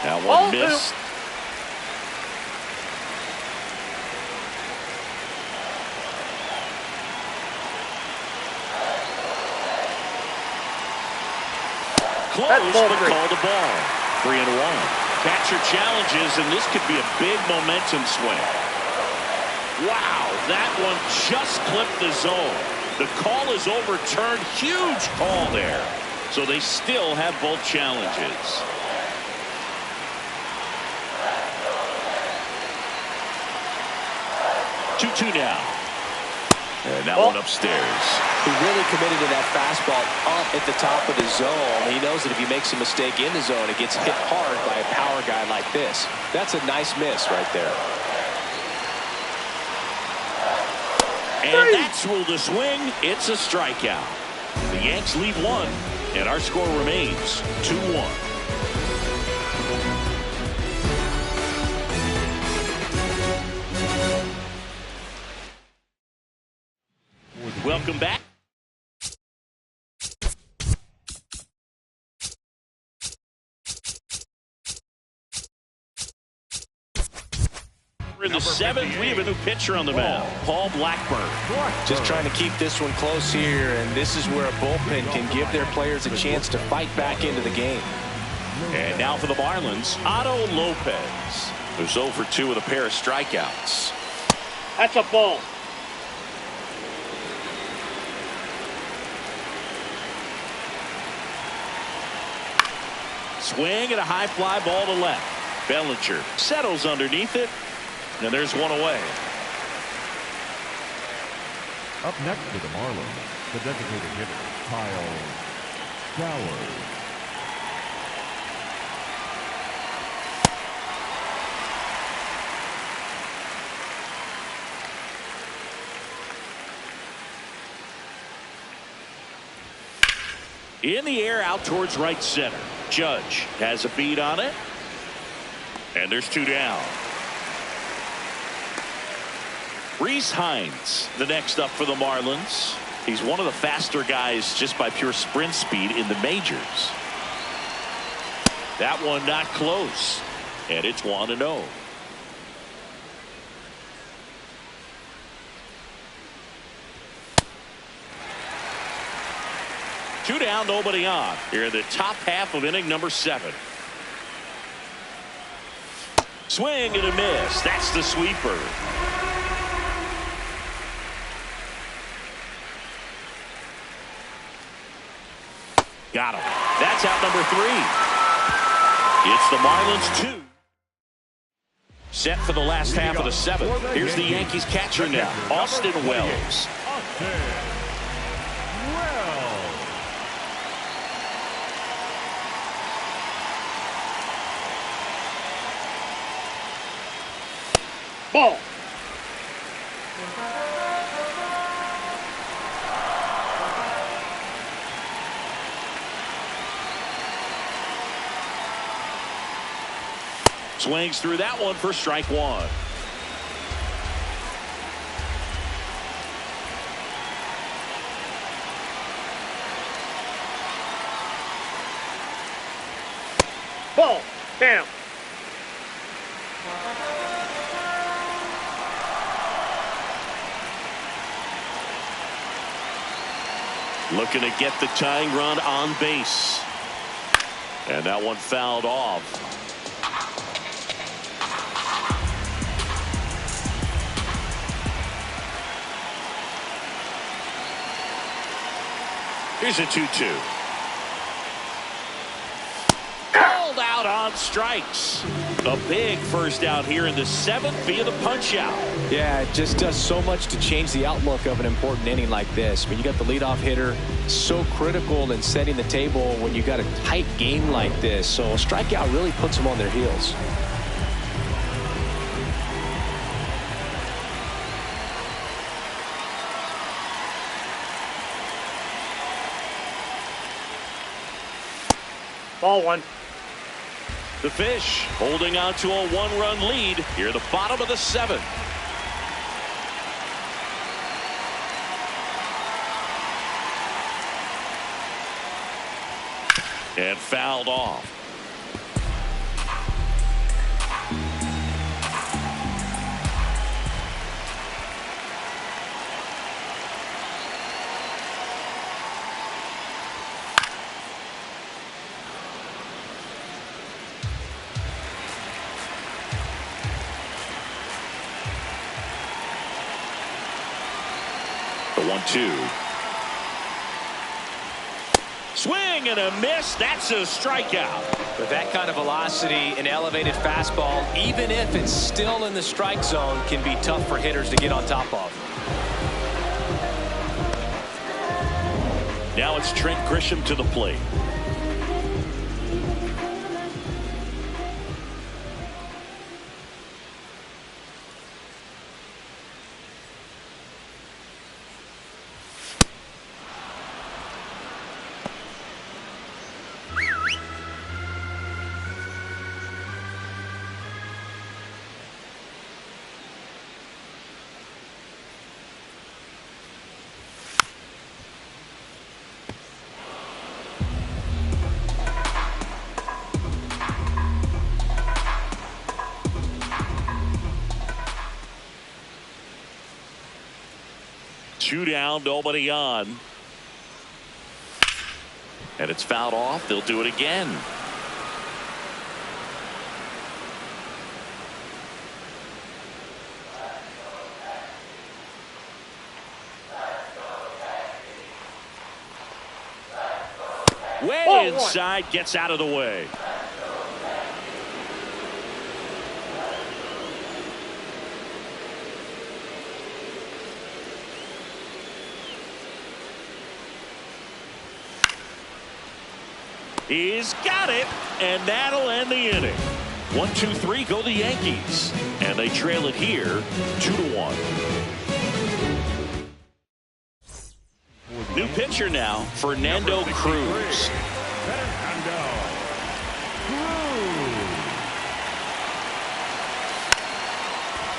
S1: That one missed. Close, but called a ball. 3-1. Catcher challenges, and this could be a big momentum swing. Wow, that one just clipped the zone. The call is overturned. Huge call there. So they still have both challenges. 2-2 now. And that one upstairs.
S2: He really committed to that fastball up at the top of the zone. He knows that if he makes a mistake in the zone, it gets hit hard by a power guy like this. That's a nice miss right there.
S1: And that's ruled a swing. It's a strikeout. The Yanks lead 1, and our score remains 2-1. Welcome back. In the 7th, we have a new pitcher on the mound, Paul Blackburn.
S2: Just trying to keep this one close here, and this is where a bullpen can give their players a chance to fight back into the game.
S1: And now for the Marlins, Otto Lopez, who's 0 for 2 with a pair of strikeouts.
S4: That's a ball.
S1: Swing and a high fly ball to left. Bellinger settles underneath it, and there's one away.
S5: Up next for the Marlins, the designated hitter, Kyle Showers.
S1: In the air out towards right center. Judge has a beat on it. And there's 2 down. Reese Hines, the next up for the Marlins. He's one of the faster guys just by pure sprint speed in the majors. That one not close. And it's 1-0. Two down, nobody on. Here in the top half of inning number 7. Swing and a miss. That's the sweeper. Got him. That's out number 3. It's the Marlins 2. Set for the last half of the 7th. Here's the Yankees catcher now, Austin Wells.
S4: Ball.
S1: Swings through that one for strike one.
S4: Ball. Down.
S1: Looking to get the tying run on base. And that one fouled off. Here's a 2-2. Called out on strikes. A big first out here in the 7th via the punch out.
S2: Yeah, it just does so much to change the outlook of an important inning like this. When you got the leadoff hitter, so critical in setting the table when you got a tight game like this. So a strikeout really puts them on their heels.
S4: Ball one.
S1: The Fish holding on to a 1-run lead here at the bottom of the 7th. And fouled off. The 1-2. Swing and a miss. That's a strikeout.
S2: With that kind of velocity, an elevated fastball, even if it's still in the strike zone, can be tough for hitters to get on top of.
S1: Now it's Trent Grisham to the plate. Two down, nobody on. And it's fouled off. They'll do it again. Way inside, gets out of the way. He's got it, and that'll end the inning. 1-2-3 go the Yankees, and they trail it here 2-1. New pitcher now, Fernando Cruz.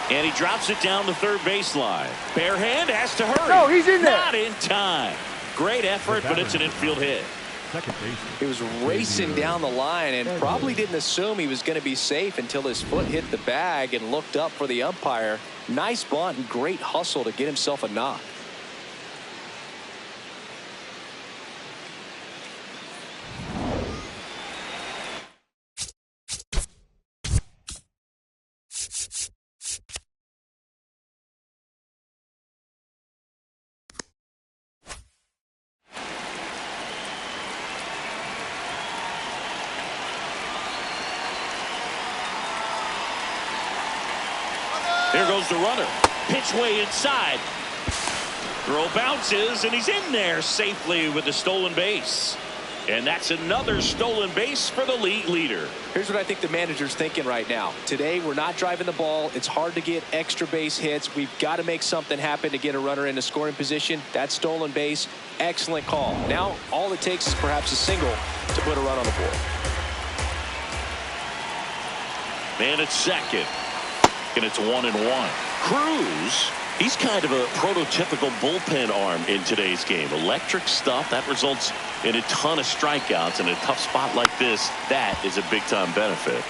S1: And he drops it down the third baseline. Bare hand has to hurry.
S4: No, he's in there.
S1: Not in time. Great effort, but it's an infield hit.
S2: He was racing down the line and probably didn't assume he was going to be safe until his foot hit the bag and looked up for the umpire. Nice bunt and great hustle to get himself a knock.
S1: Here goes the runner. Pitch way inside. Throw bounces, and he's in there safely with the stolen base. And that's another stolen base for the league leader.
S2: Here's what I think the manager's thinking right now. Today, we're not driving the ball. It's hard to get extra base hits. We've got to make something happen to get a runner into scoring position. That stolen base, excellent call. Now, all it takes is perhaps a single to put a run on the board.
S1: Man at second. And it's 1-1. Cruz, he's kind of a prototypical bullpen arm in today's game. Electric stuff that results in a ton of strikeouts. In a tough spot like this, that is a big-time benefit.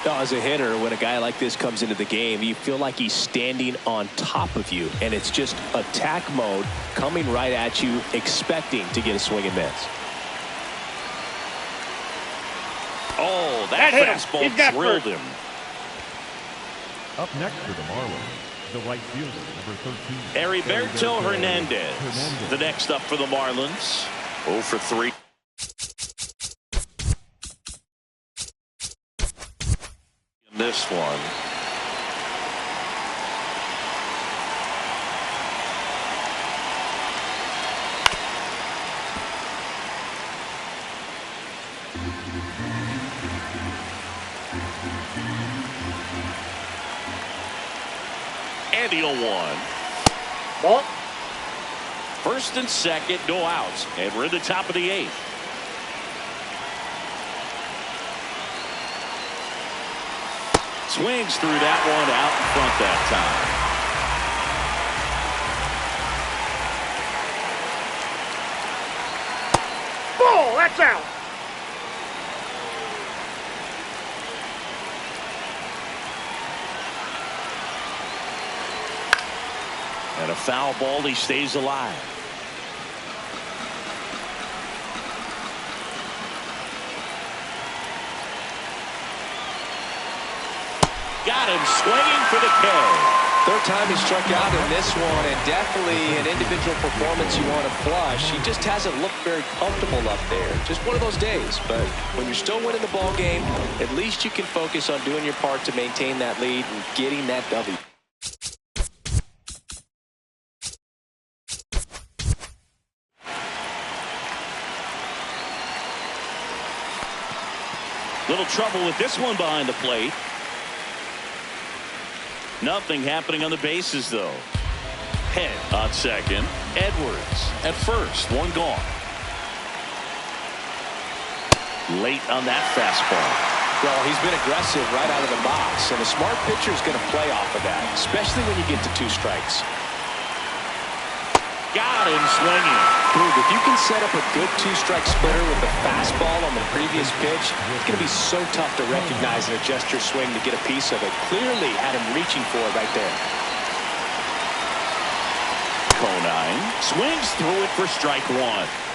S2: As a hitter, when a guy like this comes into the game, you feel like he's standing on top of you, and it's just attack mode coming right at you, expecting to get a swing and miss.
S1: Oh, that fastball drilled him.
S5: Up next for the Marlins, the right fielder, number 13.
S1: Heriberto Hernandez. The next up for the Marlins. 0 for 3. In this one. And the 0-1.
S4: Ball.
S1: First and second, no outs. And we're in the top of the 8th. Swings through that one out in front that time.
S4: Ball. That's out.
S1: And a foul ball, he stays alive. Got him swinging for the K.
S2: Third time he struck out in this one, and definitely an individual performance you want to flush. He just hasn't looked very comfortable up there. Just one of those days. But when you're still winning the ball game, at least you can focus on doing your part to maintain that lead and getting that W.
S1: Little trouble with this one behind the plate. Nothing happening on the bases, though. Head on second. Edwards at first. One gone. Late on that fastball.
S2: Well, he's been aggressive right out of the box, and a smart pitcher is going to play off of that, especially when you get to 2 strikes.
S1: Got him swinging.
S2: Boog, if you can set up a good 2-strike splitter with the fastball on the previous pitch, it's going to be so tough to recognize and adjust your swing to get a piece of it. Clearly had him reaching for it right there.
S1: Conine swings through it for strike 1.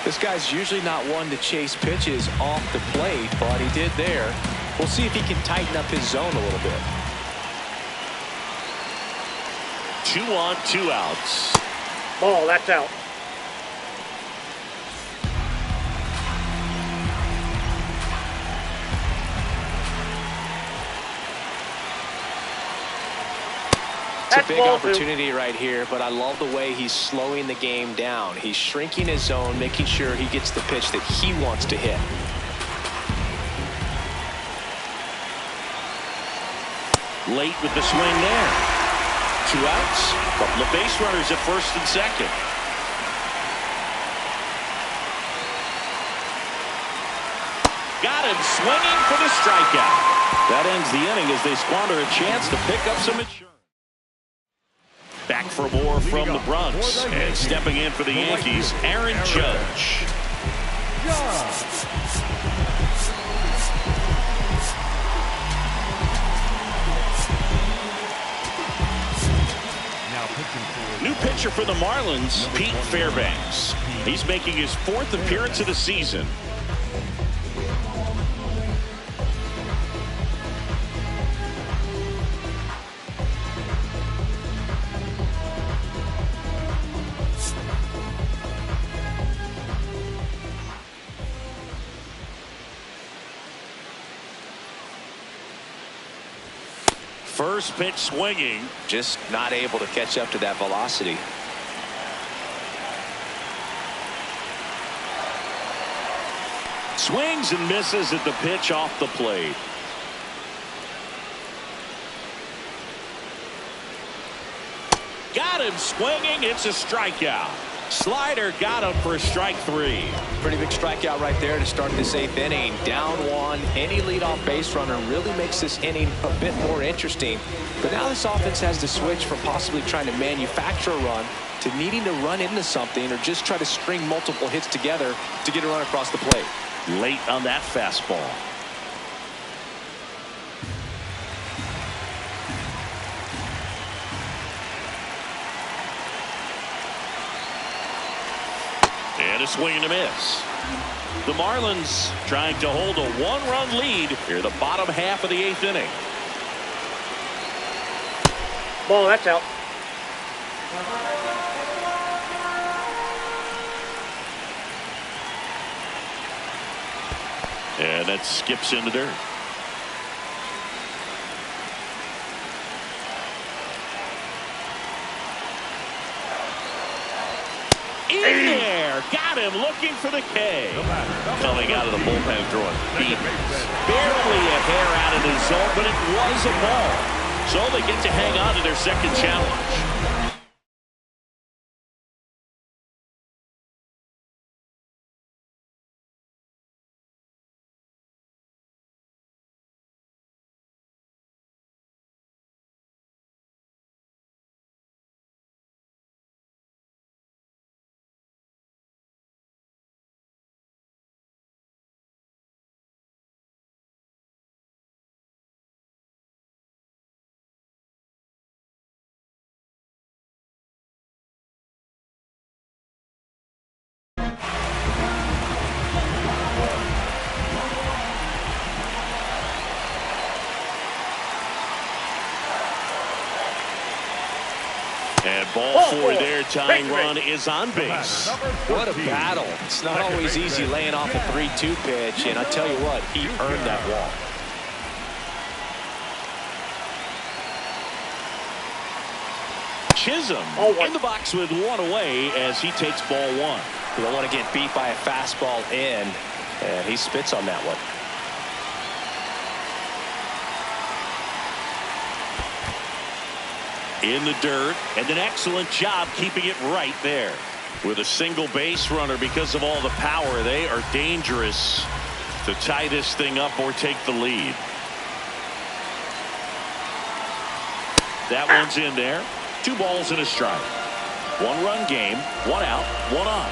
S2: This guy's usually not one to chase pitches off the plate, but he did there. We'll see if he can tighten up his zone a little bit.
S1: 2 on, 2 outs.
S4: Ball. That's out.
S2: It's a big opportunity right here, but I love the way he's slowing the game down. He's shrinking his zone, making sure he gets the pitch that he wants to hit.
S1: Late with the swing there. 2 outs. Couple of base runners at first and second. Got him swinging for the strikeout. That ends the inning as they squander a chance to pick up some insurance. Back for more from the Bronx. And stepping in for the Yankees, Aaron Judge. New pitcher for the Marlins, Pete Fairbanks. He's making his 4th appearance of the season. First pitch swinging.
S2: Just not able to catch up to that velocity.
S1: Swings and misses at the pitch off the plate. Got him swinging. It's a strikeout. Slider got him for strike 3.
S2: Pretty big strikeout right there to start this 8th inning. Down 1. Any leadoff base runner really makes this inning a bit more interesting. But now this offense has to switch from possibly trying to manufacture a run to needing to run into something or just try to string multiple hits together to get a run across the plate.
S1: Late on that fastball. And a swing and a miss. The Marlins trying to hold a 1-run lead here the bottom half of the 8th inning.
S4: Ball, that's out.
S1: And that skips in the dirt. In there. Got him looking for the K. Coming out of the bullpen throwing feet. Barely a hair out of the zone, but it was a ball. So they get to hang on to their second challenge. And ball 4 there. Tying run is on base.
S2: What a battle. It's not always easy laying off a 3-2 pitch, and I tell you what, he earned that walk.
S1: Chisholm in the box with 1 away as he takes ball 1.
S2: You don't want to get beat by a fastball in, and he spits on that one.
S1: In the dirt, and an excellent job keeping it right there. With a single base runner, because of all the power, they are dangerous to tie this thing up or take the lead. That one's in there. 2 balls and a strike. 1-run game, 1 out, 1 on.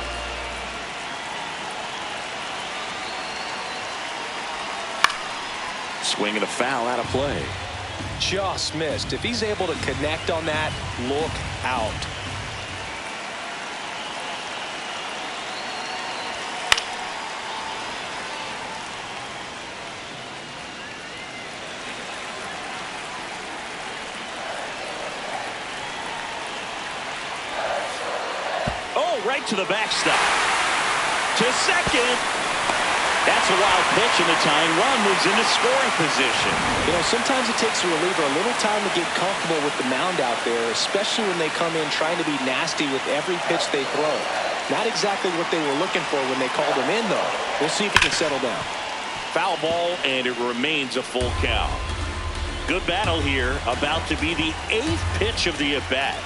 S1: Swing and a foul out of play.
S2: Just missed. If he's able to connect on that, look out.
S1: Oh, right to the backstop. To second. That's a wild pitch, and the tying run moves into scoring position.
S2: You know, sometimes it takes a reliever a little time to get comfortable with the mound out there, especially when they come in trying to be nasty with every pitch they throw. Not exactly what they were looking for when they called him in, though. We'll see if he can settle down.
S1: Foul ball, and it remains a full count. Good battle here, about to be the 8th pitch of the at-bat.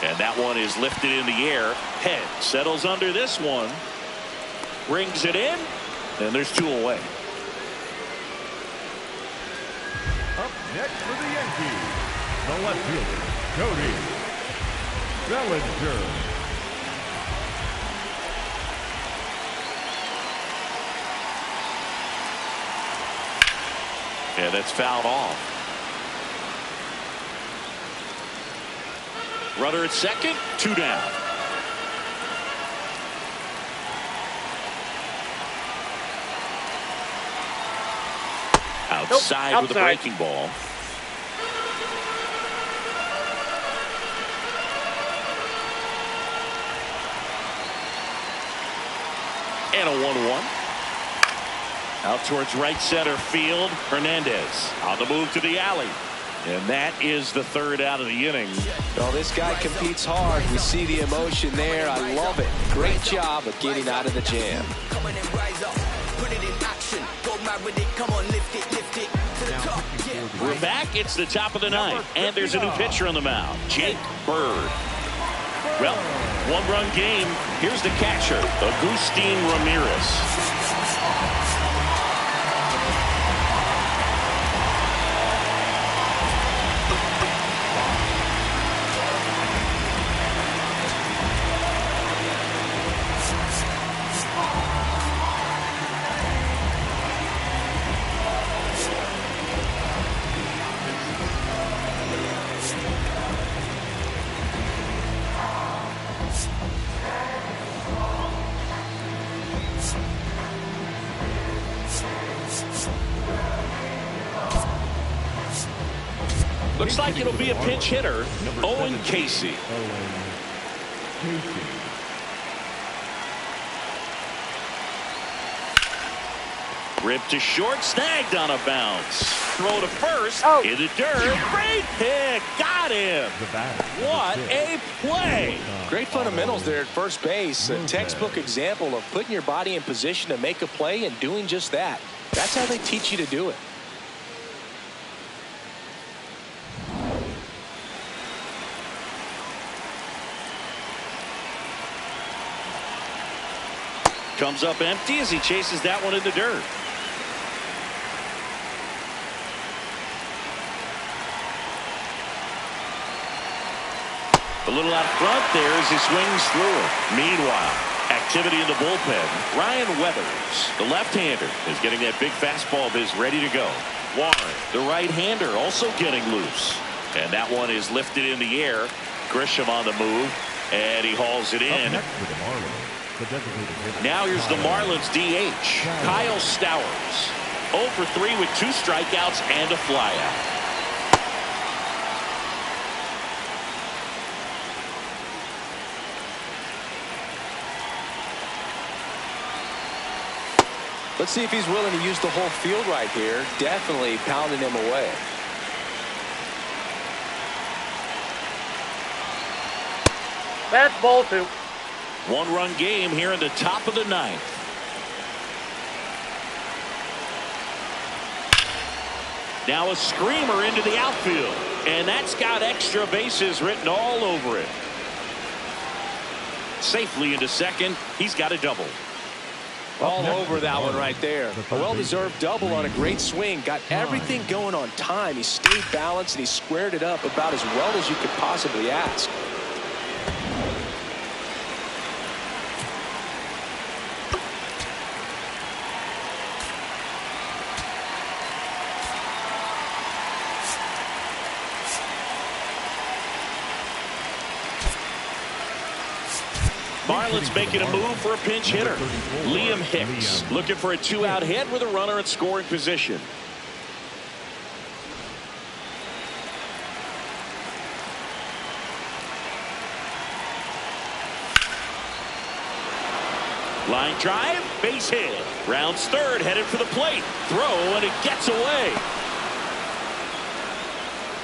S1: And that one is lifted in the air. Head settles under this one. Brings it in. And there's 2 away.
S5: Up next for the Yankees, the left fielder, Cody Bellinger.
S1: Yeah, that's fouled off. Runner at second, 2 down. Outside with a breaking ball. And a 1-1. Out towards right center field. Hernandez on the move to the alley. And that is the third out of the inning.
S2: Well, this guy competes hard. We see the emotion there. I love it. Great job of getting out of the jam.
S7: Come on and rise up. Put it in action. Go mad with it. Come on, lift it to the top. Yeah.
S1: We're back. It's the top of the ninth. And there's a new pitcher on the mound. Jake Bird. Well, one-run game. Here's the catcher, Agustin Ramirez. Looks like it'll be a pinch hitter, Owen Casey. Ripped to short, snagged on a bounce. Throw to first, in the dirt, great pick, got him. What a play.
S2: Great fundamentals there at first base. A textbook example of putting your body in position to make a play and doing just that. That's how they teach you to do it.
S1: Comes up empty as he chases that one in the dirt. A little out front there as he swings through it. Meanwhile, activity in the bullpen. Ryan Weathers, the left-hander, is getting that big fastball of his ready to go. Warren, the right-hander, also getting loose. And that one is lifted in the air. Grisham on the move, and he hauls it in. Now here's the Marlins DH, Kyle Stowers. 0 for 3 with 2 strikeouts and a flyout.
S2: Let's see if he's willing to use the whole field right here. Definitely pounding him away.
S4: That's ball 2.
S1: One-run game here in the top of the ninth. Now a screamer into the outfield. And that's got extra bases written all over it. Safely into second. He's got a double.
S2: All over that one right there. A well-deserved double on a great swing. Got everything going on time. He stayed balanced and he squared it up about as well as you could possibly ask.
S1: Marlins making a move for a pinch hitter. Liam Hicks looking for a 2-out hit with a runner in scoring position. Line drive, base hit. Rounds third, headed for the plate. Throw, and it gets away.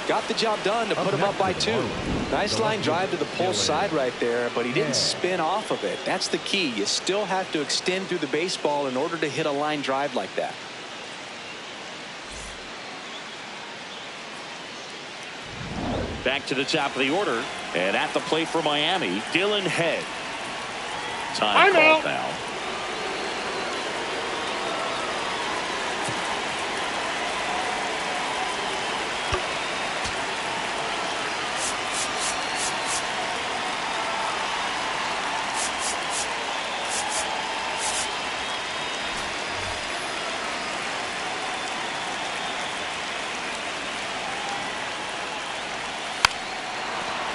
S2: Got the job done to put him up by 2. Nice line drive to the pull side right there, but he didn't spin off of it. That's the key. You still have to extend through the baseball in order to hit a line drive like that.
S1: Back to the top of the order, and at the plate for Miami, Dylan Head. Time called now.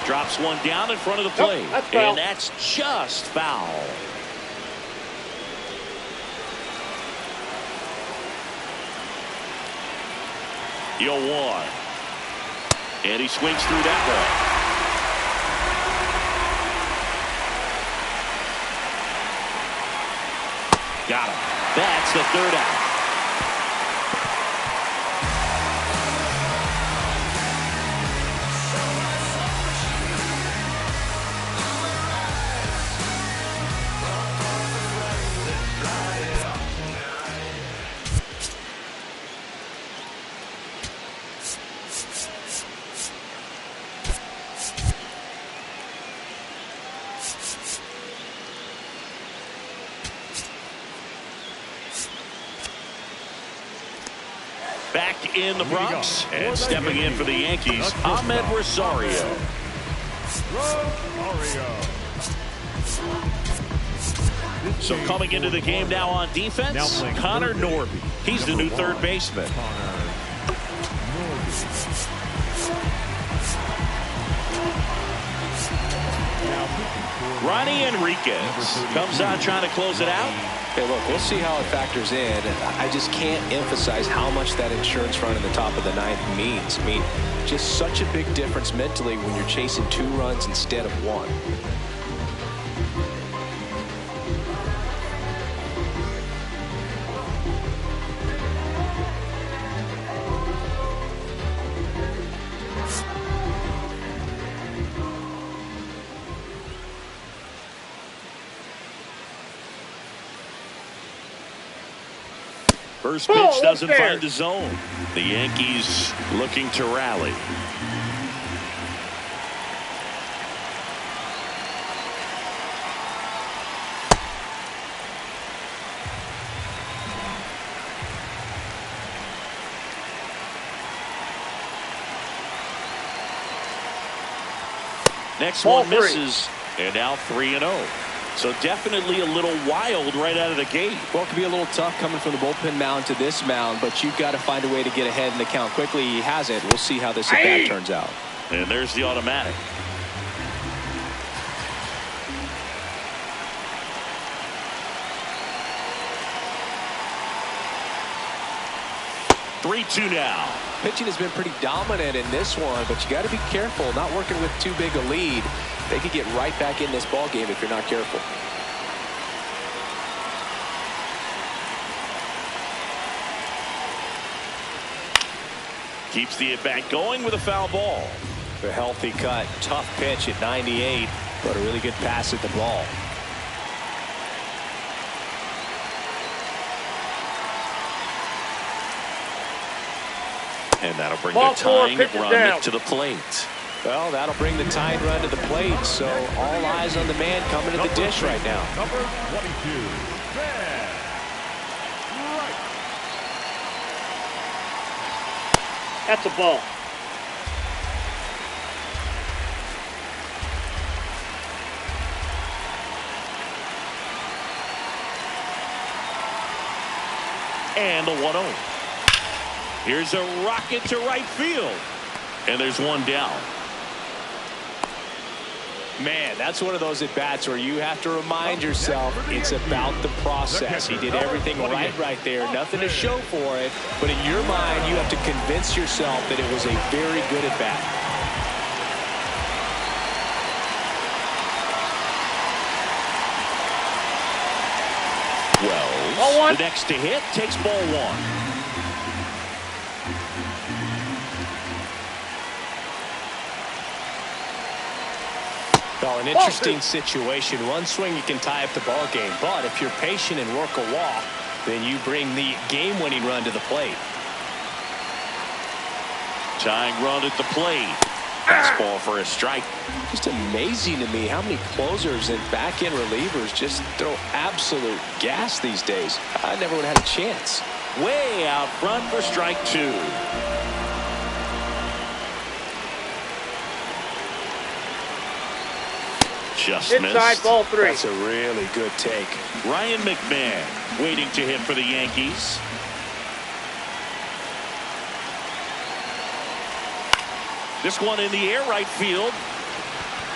S1: Drops one down in front of the plate. And that's just foul. Yo, 1. And he swings through that one. Got him. That's the 3rd out. Back in the Bronx and stepping in for the Yankees, Ahmed Rosario. So coming into the game now on defense, Connor Norby. He's the new third baseman. Ronnie Enriquez comes out trying to close it out.
S2: Hey, look, we'll see how it factors in. I just can't emphasize how much that insurance run in the top of the ninth means. I mean, just such a big difference mentally when you're chasing 2 runs instead of 1.
S1: First pitch doesn't find the zone. The Yankees looking to rally. Next one misses, and now 3-0. So definitely a little wild right out of the gate.
S2: Well, it could be a little tough coming from the bullpen mound to this mound, but you've got to find a way to get ahead in the count quickly. He has it. We'll see how this at bat turns out.
S1: And there's the automatic. (3-2) now.
S2: Pitching has been pretty dominant in this one, but you got to be careful. Not working with too big a lead. They could get right back in this ball game if you're not careful.
S1: Keeps the at-bat going with a foul ball.
S2: A healthy cut. Tough pitch at 98, but a really good pass at the ball.
S1: And that'll bring the tying run to the plate.
S2: Well, that'll bring the tying run to the plate, so all eyes on the man coming to the dish right now.
S5: Number 22, Ben Wright.
S4: That's a ball.
S1: And the 1-0. Here's a rocket to right field. And there's one down.
S2: Man, that's one of those at-bats where you have to remind yourself it's about the process. He did everything right there. Nothing to show for it. But in your mind, you have to convince yourself that it was a very good at-bat.
S1: Well, the next to hit takes ball 1.
S2: Well, an interesting situation. One swing, you can tie up the ball game. But if you're patient and work a walk, then you bring the game-winning run to the plate.
S1: Tying run at the plate. Fastball for a strike.
S2: Just amazing to me how many closers and back-end relievers just throw absolute gas these days. I never would have had a chance.
S1: Way out front for strike 2. Just
S4: inside
S1: missed.
S4: ball 3.
S2: That's a really good take.
S1: Ryan McMahon waiting to hit for the Yankees. This one in the air right field.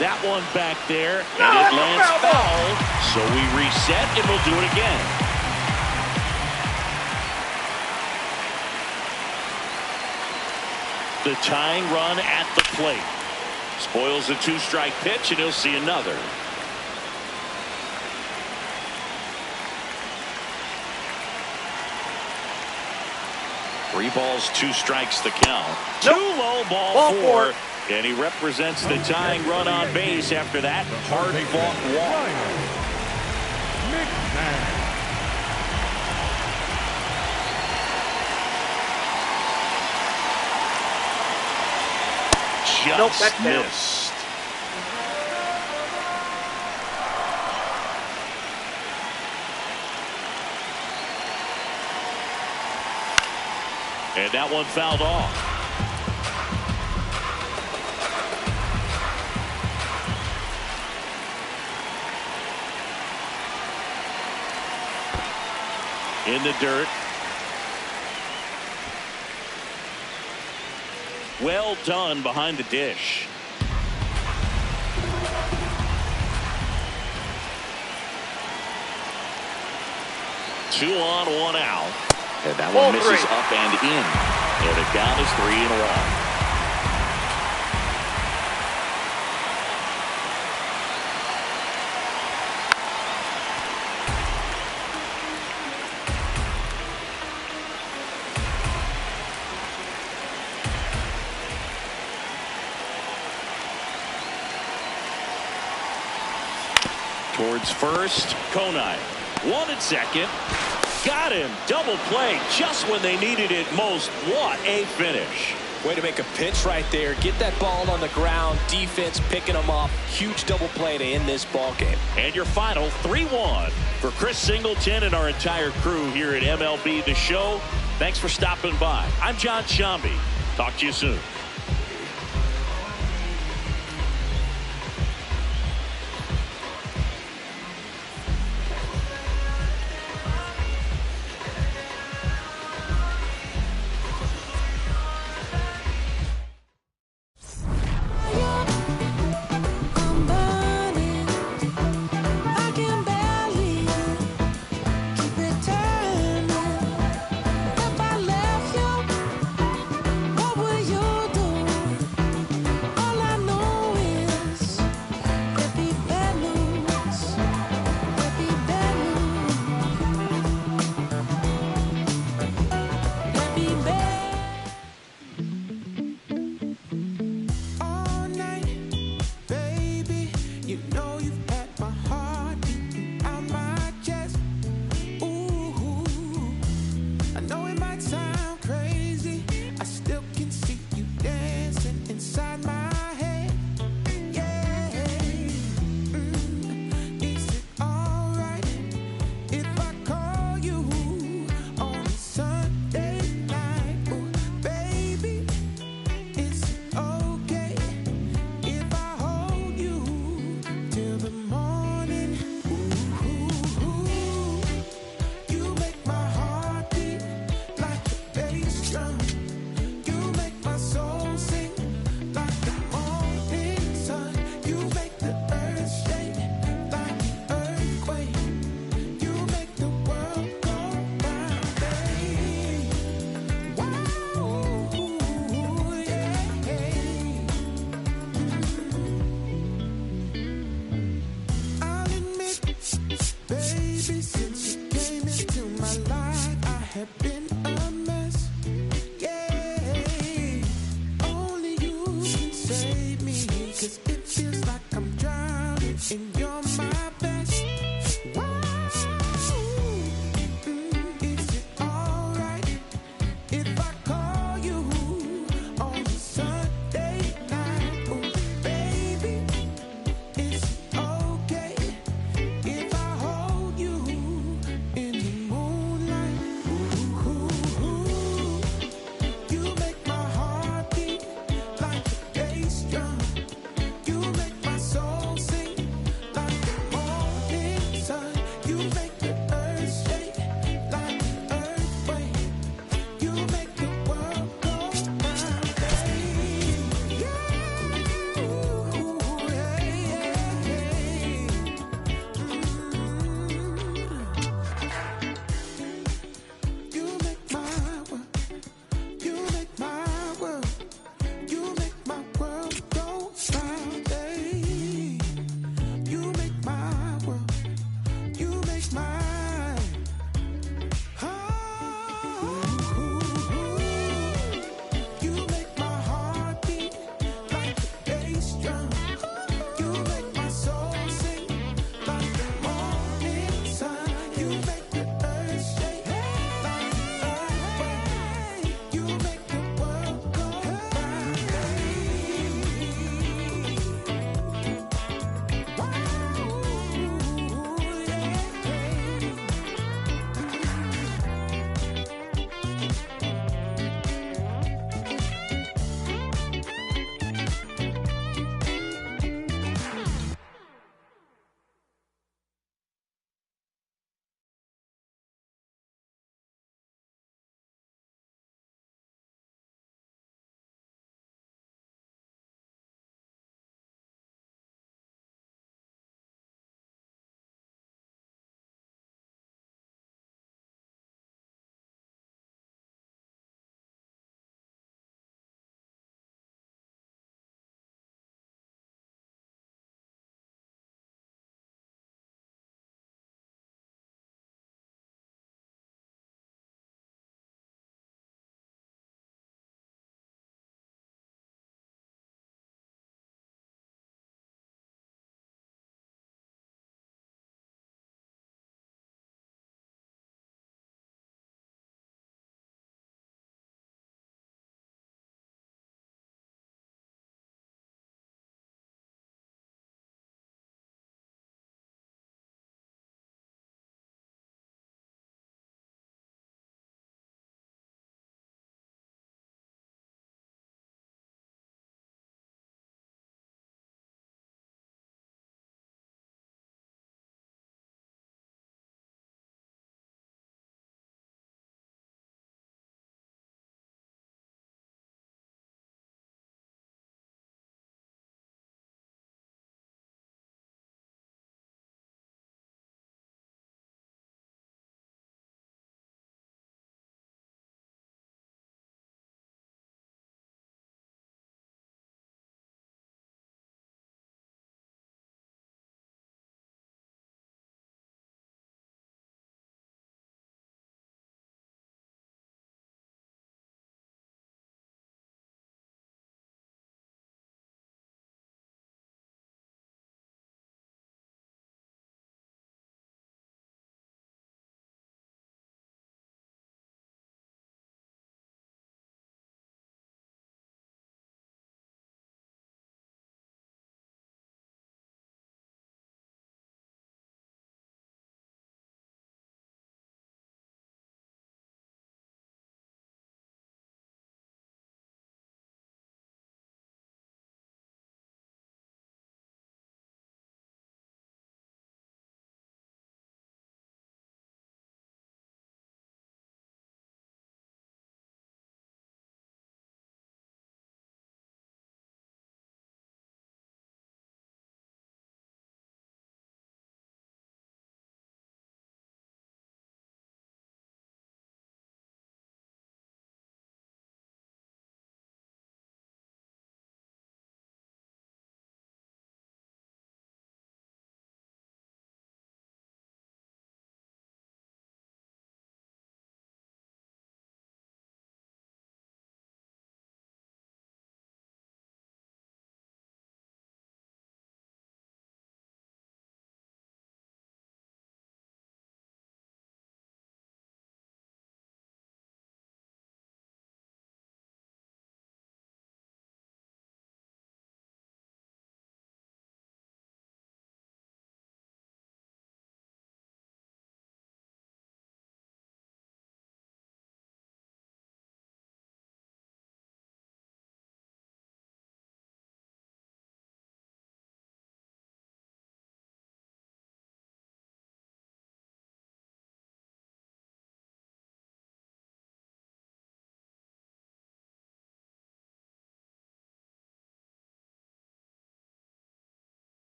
S1: That one back there, and it lands foul. So we reset, and we'll do it again. The tying run at the plate. Spoils a 2-strike pitch, and he'll see another. Three balls, 2 strikes the count.
S4: Nope.
S1: 2 low, ball 4. And he represents the tying run on base after that hard-fought walk. Just missed. And that one fouled off. In the dirt. Well done behind the dish. Two on, one out. And that one misses up and in. And the count is 3-1. Towards first, Konai. One at second. Got him. Double play just when they needed it most. What a finish.
S2: Way to make a pinch right there. Get that ball on the ground. Defense picking them off. Huge double play to end this ball game.
S1: And your final 3-1 for Chris Singleton and our entire crew here at MLB The Show. Thanks for stopping by. I'm John Shambi. Talk to you soon.